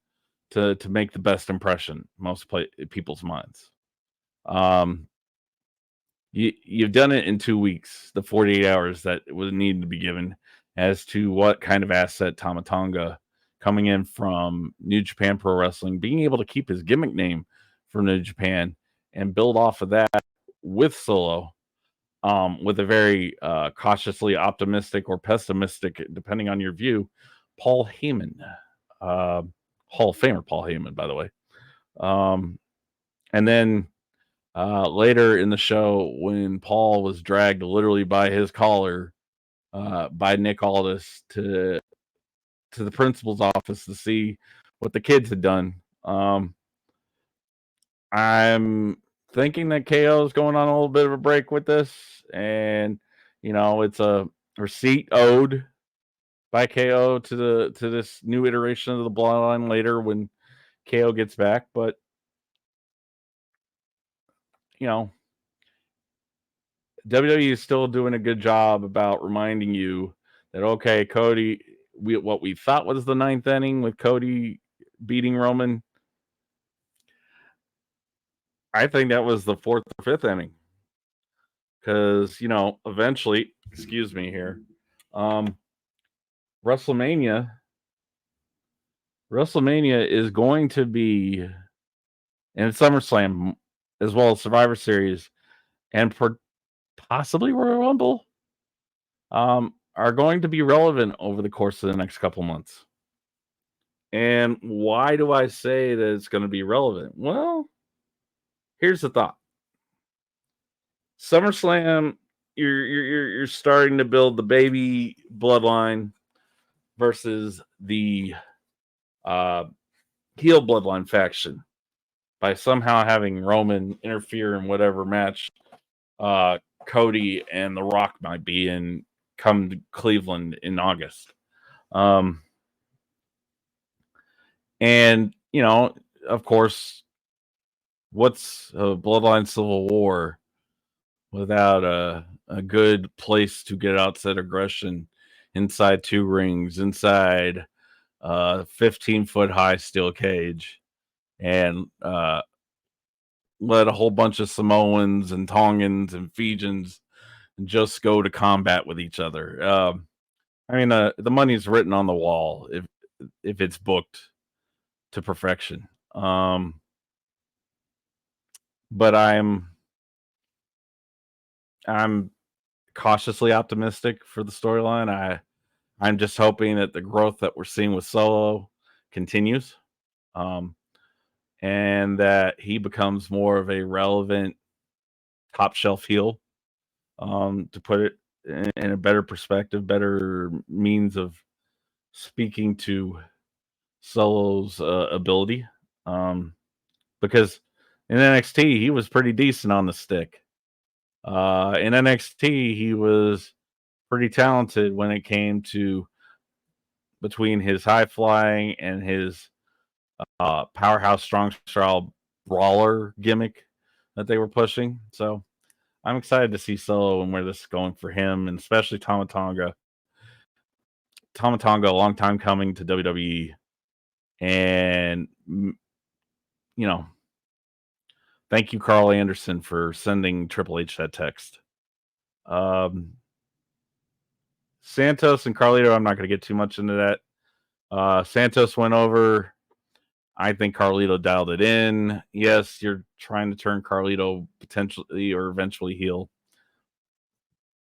make the best impression most people's minds. You've done it in 2 weeks, the 48 hours that was needed to be given as to what kind of asset Tama Tonga, coming in from New Japan Pro Wrestling, being able to keep his gimmick name from New Japan and build off of that with Solo, with a very cautiously optimistic or pessimistic, depending on your view, Paul Heyman, Hall of Famer Paul Heyman, by the way. And then later in the show, when Paul was dragged literally by his collar by Nick Aldis to the principal's office to see what the kids had done, I'm thinking that KO is going on a little bit of a break with this, and it's a receipt owed by KO to this new iteration of the bloodline later when KO gets back. But WWE is still doing a good job about reminding you that, okay, Cody, what we thought was the 9th inning with Cody beating Roman, I think that was the 4th or 5th inning. Because, eventually, excuse me here, WrestleMania is going to be, and SummerSlam, as well as Survivor Series, and possibly Royal Rumble, are going to be relevant over the course of the next couple months. And why do I say that it's going to be relevant? Well, here's the thought. SummerSlam, you're starting to build the baby bloodline versus the heel bloodline faction by somehow having Roman interfere in whatever match Cody and The Rock might be in come to Cleveland in August. And, of course, what's a bloodline civil war without a good place to get outside aggression inside 2 rings, inside 15-foot high steel cage, and let a whole bunch of Samoans and Tongans and Fijians just go to combat with each other. The money's written on the wall if it's booked to perfection. But I'm cautiously optimistic for the storyline. I'm just hoping that the growth that we're seeing with Solo continues, and that he becomes more of a relevant top shelf heel to put it in a better perspective, better means of speaking to Solo's ability. Um, because in NXT he was pretty decent on the stick. In NXT he was pretty talented when it came to between his high flying and his powerhouse strong style brawler gimmick that they were pushing. So I'm excited to see Solo and where this is going for him, and especially Tama Tonga. Tama Tonga, a long time coming to WWE, and you know, thank you, Carl Anderson, for sending Triple H that text. Um, Santos and Carlito, I'm not going to get too much into that. Santos went over. I think Carlito dialed it in. Yes, you're trying to turn Carlito potentially or eventually heel,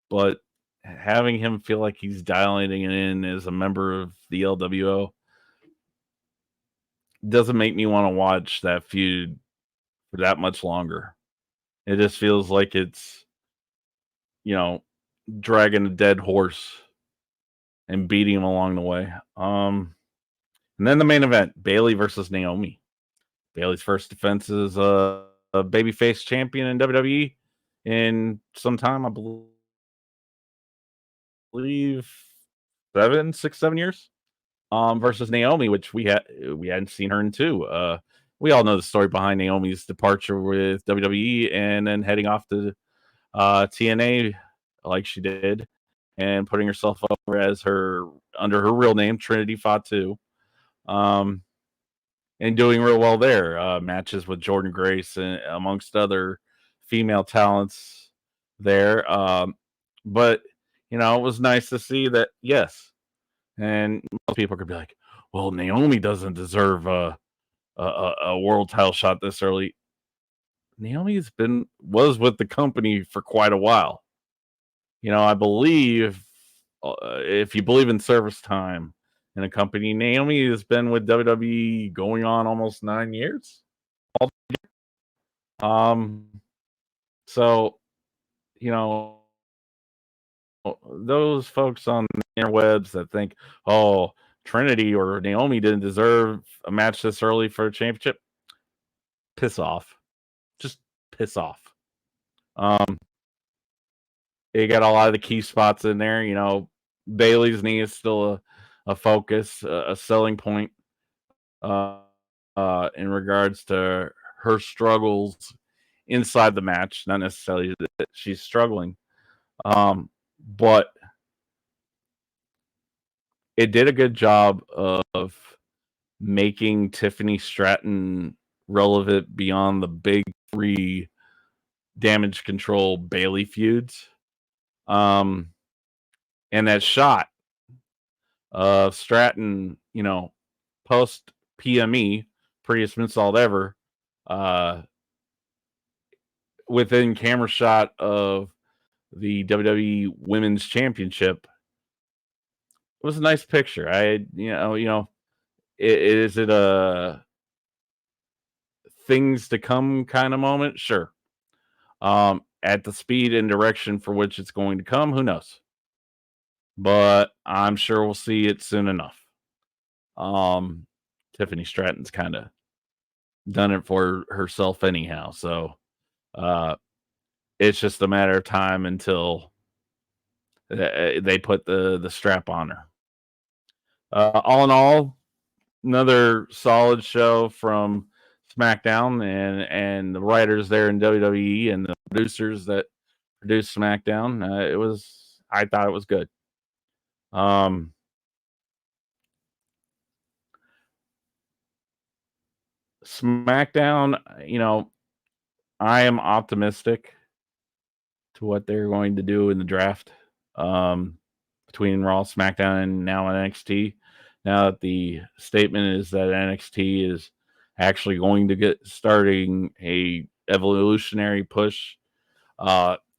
but having him feel like he's dialing it in as a member of the LWO doesn't make me want to watch that feud for that much longer. It just feels like it's, you know, dragging a dead horse and beating him along the way. And then the main event, Bailey versus Naomi. Bailey's first defense is a babyface champion in WWE in some time, I believe 7 years. Versus Naomi, which we hadn't seen her in two. We all know the story behind Naomi's departure with WWE and then heading off to TNA like she did and putting herself over as her under her real name Trinity Fatu. Um, and doing real well there. Matches with Jordan Grace and amongst other female talents there. But it was nice to see that. Yes, and most people could be like, "Well, Naomi doesn't deserve a world title shot this early." Naomi's was with the company for quite a while. I believe if you believe in service time in a company, Naomi has been with WWE going on almost 9 years. Um, so you know those folks on the interwebs that think, "Oh, Trinity or Naomi didn't deserve a match this early for a championship," piss off. Just piss off. Um, they got a lot of the key spots in there. Bailey's knee is still a focus, a selling point uh, in regards to her struggles inside the match. Not necessarily that she's struggling, but it did a good job of making Tiffany Stratton relevant beyond the big three Damage Control Bailey feuds. And that shot of Stratton, post PME, prettiest moonsault ever, uh, within camera shot of the WWE Women's Championship. It was a nice picture. Is it a things to come kind of moment? Sure. At the speed and direction for which it's going to come, who knows? But I'm sure we'll see it soon enough. Tiffany Stratton's kind of done it for herself anyhow, so it's just a matter of time until they put the strap on her. All in all, another solid show from SmackDown and the writers there in WWE and the producers that produced SmackDown. I thought it was good. SmackDown, I am optimistic to what they're going to do in the draft between Raw, SmackDown, and now NXT. Now that the statement is that NXT is actually going to get starting a evolutionary push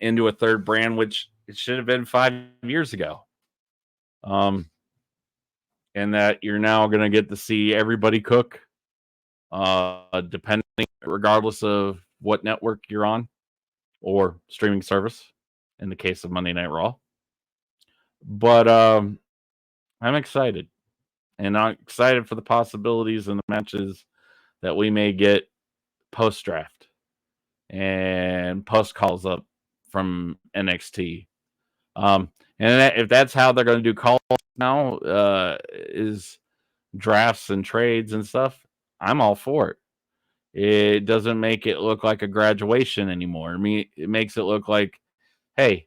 into a third brand, which it should have been 5 years ago. And that you're now going to get to see everybody cook, regardless of what network you're on or streaming service. in the case of Monday Night Raw. But I'm excited, and I'm excited for the possibilities and the matches that we may get post draft and post calls up from NXT. If that's how they're going to do calls now, is drafts and trades and stuff, I'm all for it. It doesn't make it look like a graduation anymore. I mean, it makes it look like, hey,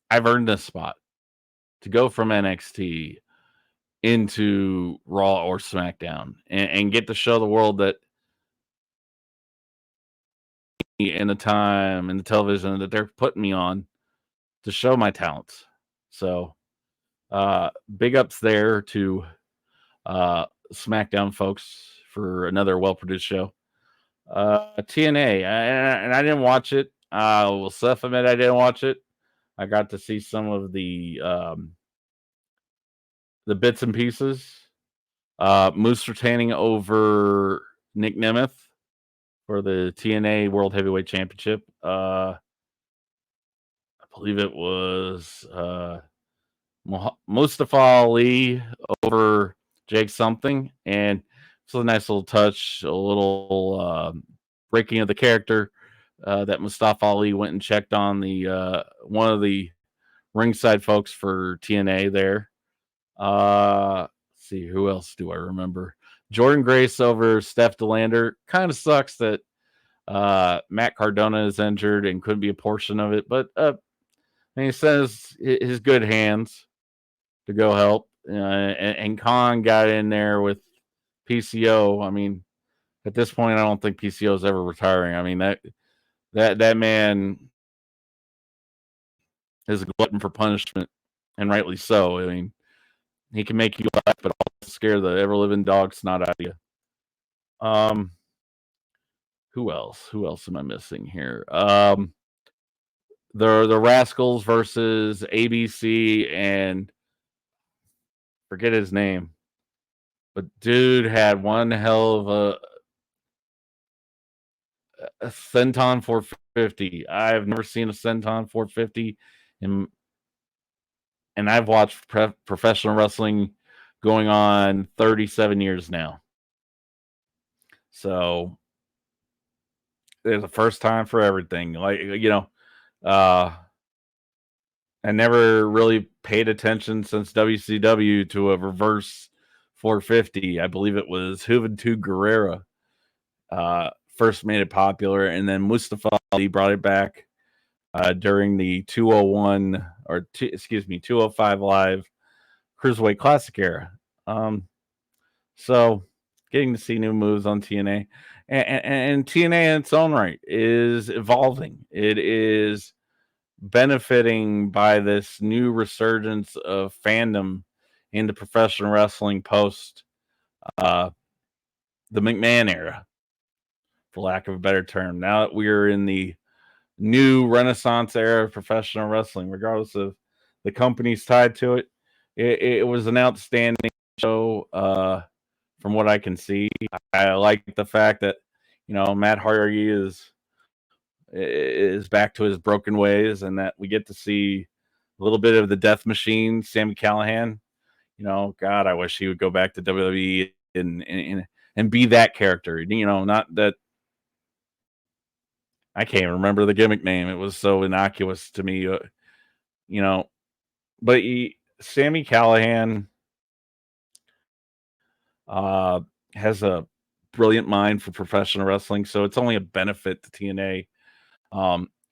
I've earned this spot to go from NXT into Raw or SmackDown and get to show the world that in the time and the television that they're putting me on to show my talents. So, big ups there to SmackDown folks for another well produced show. TNA, and I didn't watch it. I will self admit I didn't watch it. I got to see some of the bits and pieces. Moose retaining over Nick Nemeth for the TNA World Heavyweight Championship. I believe it was Mustafa Ali over Jake something, and it's a nice little touch, a little breaking of the character that Mustafa Ali went and checked on the one of the ringside folks for TNA there. Let's see, who else do I remember? Jordan Grace over Steph DeLander. Kind of sucks that Matt Cardona is injured and couldn't be a portion of it, but he says his good hands to go help. And Khan got in there with PCO. I mean, at this point, I don't think PCO is ever retiring. I mean, that man is a glutton for punishment, and rightly so. I mean, he can make you laugh, but also scare the ever living dog snot out of you. Who else? Who else am I missing here? The Rascals versus ABC and forget his name, but dude had one hell of a Senton 450. I've never seen a Senton 450, and I've watched professional wrestling going on 37 years now. So there's a first time for everything. Like, I never really paid attention since WCW to a reverse 450. I believe it was Juventud Guerrera first made it popular, and then Mustafa Ali brought it back during the 201 or 205 Live Cruiserweight Classic era. So getting to see new moves on TNA, and TNA in its own right is evolving. It is benefiting by this new resurgence of fandom into professional wrestling post the McMahon era, for lack of a better term. Now that we're in the new renaissance era of professional wrestling, regardless of the companies tied to it, it was an outstanding show. From what I can see, I like the fact that Matt Hardy is back to his broken ways, and that we get to see a little bit of the Death Machine, Sami Callihan. God, I wish he would go back to WWE and be that character. Not that I can't remember the gimmick name. It was so innocuous to me. But Sami Callihan has a brilliant mind for professional wrestling, so it's only a benefit to TNA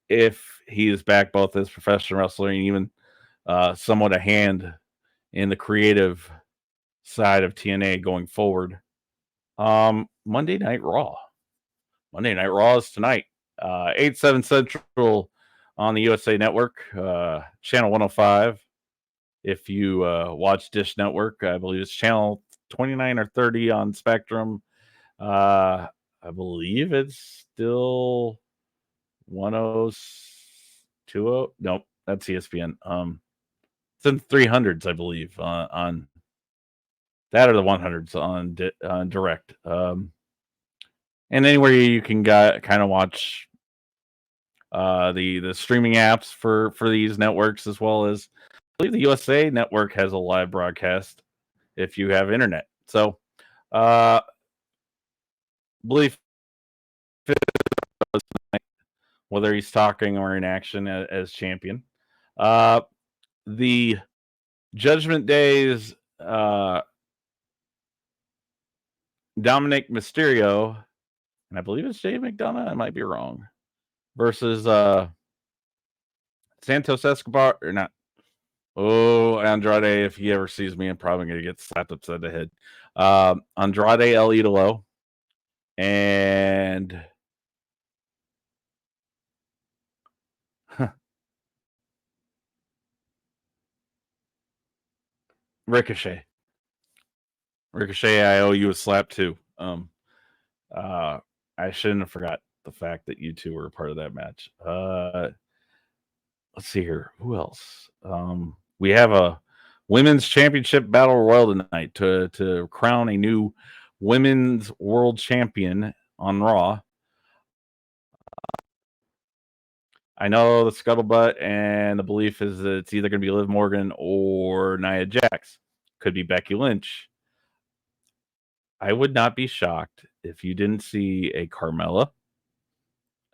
if he is back both as professional wrestler and even somewhat a hand in the creative side of TNA going forward. Monday Night Raw. Monday Night Raw is tonight, 8/7 Central on the USA Network, channel 105. If you watch Dish Network, I believe it's channel 29 or 30 on Spectrum. I believe it's still 1020. Nope, that's ESPN. It's in 300s, I believe, on that, or the 100s on direct. And anywhere you can kind of watch the streaming apps for these networks, as well as I believe the USA Network has a live broadcast if you have internet. So, believe whether he's talking or in action as champion. The Judgment Day's Dominic Mysterio, and I believe it's Jay McDonough. I might be wrong. Versus Santos Escobar or not. Oh, Andrade, if he ever sees me, I'm probably going to get slapped upside the head. Andrade El Idolo and Ricochet. Ricochet, I owe you a slap too. I shouldn't have forgot the fact that you two were a part of that match. Let's see here. Who else? We have a women's championship battle royal tonight to crown a new women's world champion on Raw. I know the scuttlebutt and the belief is that it's either going to be Liv Morgan or Nia Jax. Could be Becky Lynch. I would not be shocked if you didn't see a Carmella,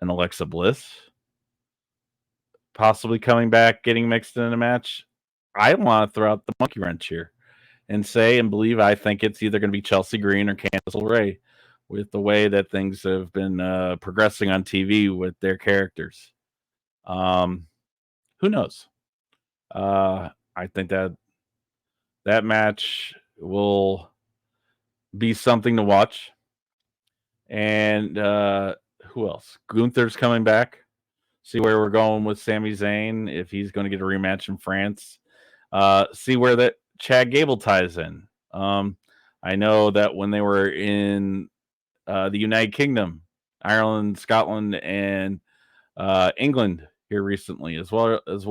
an Alexa Bliss, possibly coming back, getting mixed in a match. I want to throw out the monkey wrench here and say and believe I think it's either going to be Chelsea Green or Candice LeRae with the way that things have been progressing on TV with their characters. Who knows? I think that match will be something to watch. And who else? Gunther's coming back. See where we're going with Sami Zayn, if he's going to get a rematch in France. See where that Chad Gable ties in. I know that when they were in the United Kingdom, Ireland, Scotland, and England here recently, as well as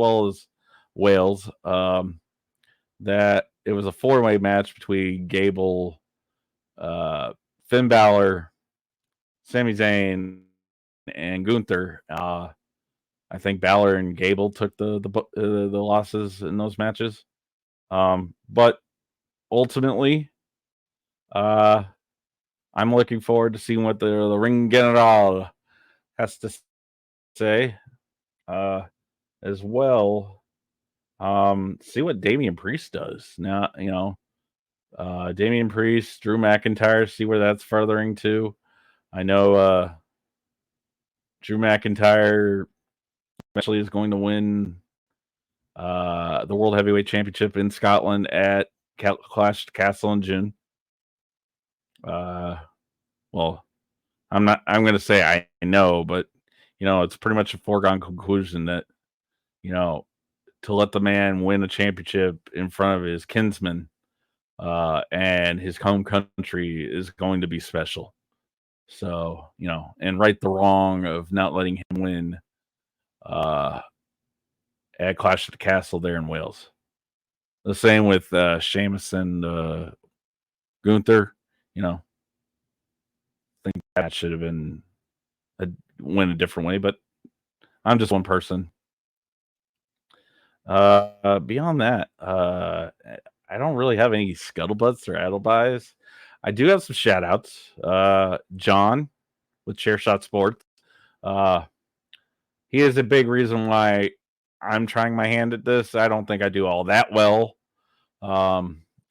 Wales, that it was a 4-way match between Gable, Finn Balor, Sami Zayn, and Gunther. I think Balor and Gable took the losses in those matches. But ultimately, I'm looking forward to seeing what the Ring General has to say, as well. See what Damian Priest does now. Damian Priest, Drew McIntyre. See where that's furthering to. I know Drew McIntyre eventually is going to win the World Heavyweight Championship in Scotland at Clash Castle in June. Well, I'm going to say I know, but it's pretty much a foregone conclusion that to let the man win a championship in front of his kinsman and his home country is going to be special. So, and right the wrong of not letting him win at Clash at the Castle there in Wales. The same with Sheamus and Gunther. I think that should have been went a different way, but I'm just one person. Beyond that, I don't really have any scuttlebutts or addlebuys. I do have some shout outs. John with Chairshot Sports. He is a big reason why I'm trying my hand at this. I don't think I do all that well.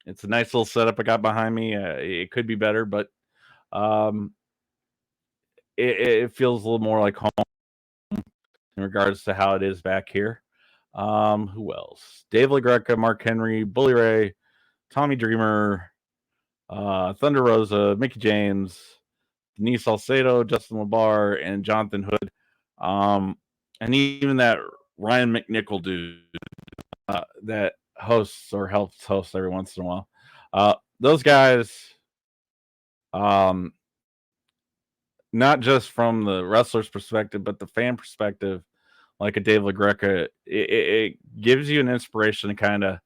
It's a nice little setup I got behind me. It could be better, but it feels a little more like home in regards to how it is back here. Who else? Dave LaGreca, Mark Henry, Bully Ray, Tommy Dreamer, Thunder Rosa, Mickey James, Denise Salcedo, Justin LaBar, and Jonathan Hood. And even that Ryan McNichol dude that hosts or helps host every once in a while. Those guys, not just from the wrestler's perspective, but the fan perspective, like a Dave LaGreca, it gives you an inspiration to kind of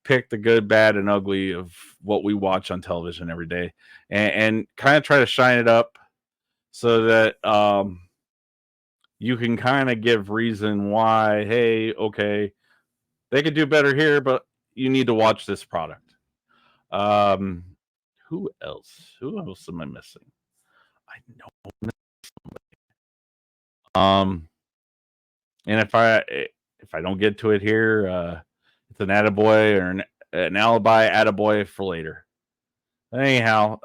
pick the good, bad, and ugly of what we watch on television every day, and kind of try to shine it up so that you can kind of give reason why, hey, okay, they could do better here, but you need to watch this product. Um, who else? Who else am I missing? I know. And if I don't get to it here, it's an attaboy or an alibi attaboy for later. Anyhow,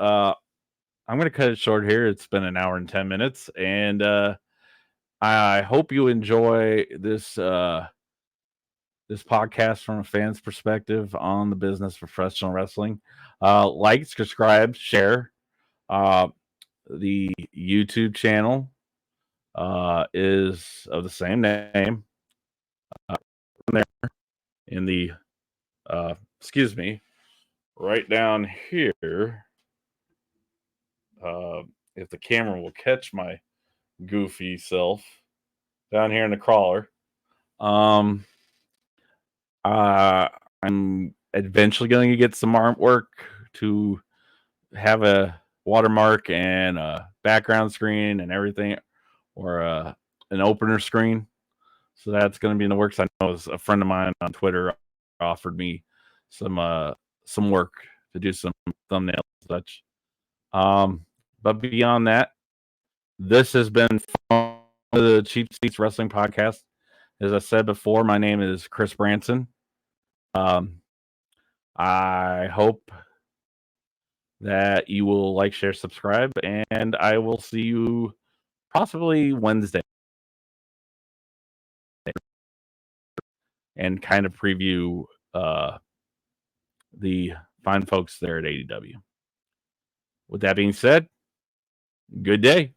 I'm gonna cut it short here. It's been an hour and 10 minutes, and I hope you enjoy this podcast from a fan's perspective on the business of professional wrestling. Like, subscribe, share. The YouTube channel is of the same name. There in the excuse me, right down here. If the camera will catch my goofy self down here in the crawler. I'm eventually going to get some artwork to have a watermark and a background screen and everything, or an opener screen. So that's going to be in the works. I know a friend of mine on Twitter offered me some work to do some thumbnails and such. But beyond that, this has been the Cheap Seats Wrestling Podcast. As I said before, my name is Chris Branson. I hope that you will like, share, subscribe, and I will see you possibly Wednesday and kind of preview the fine folks there at AEW. With that being said, good day.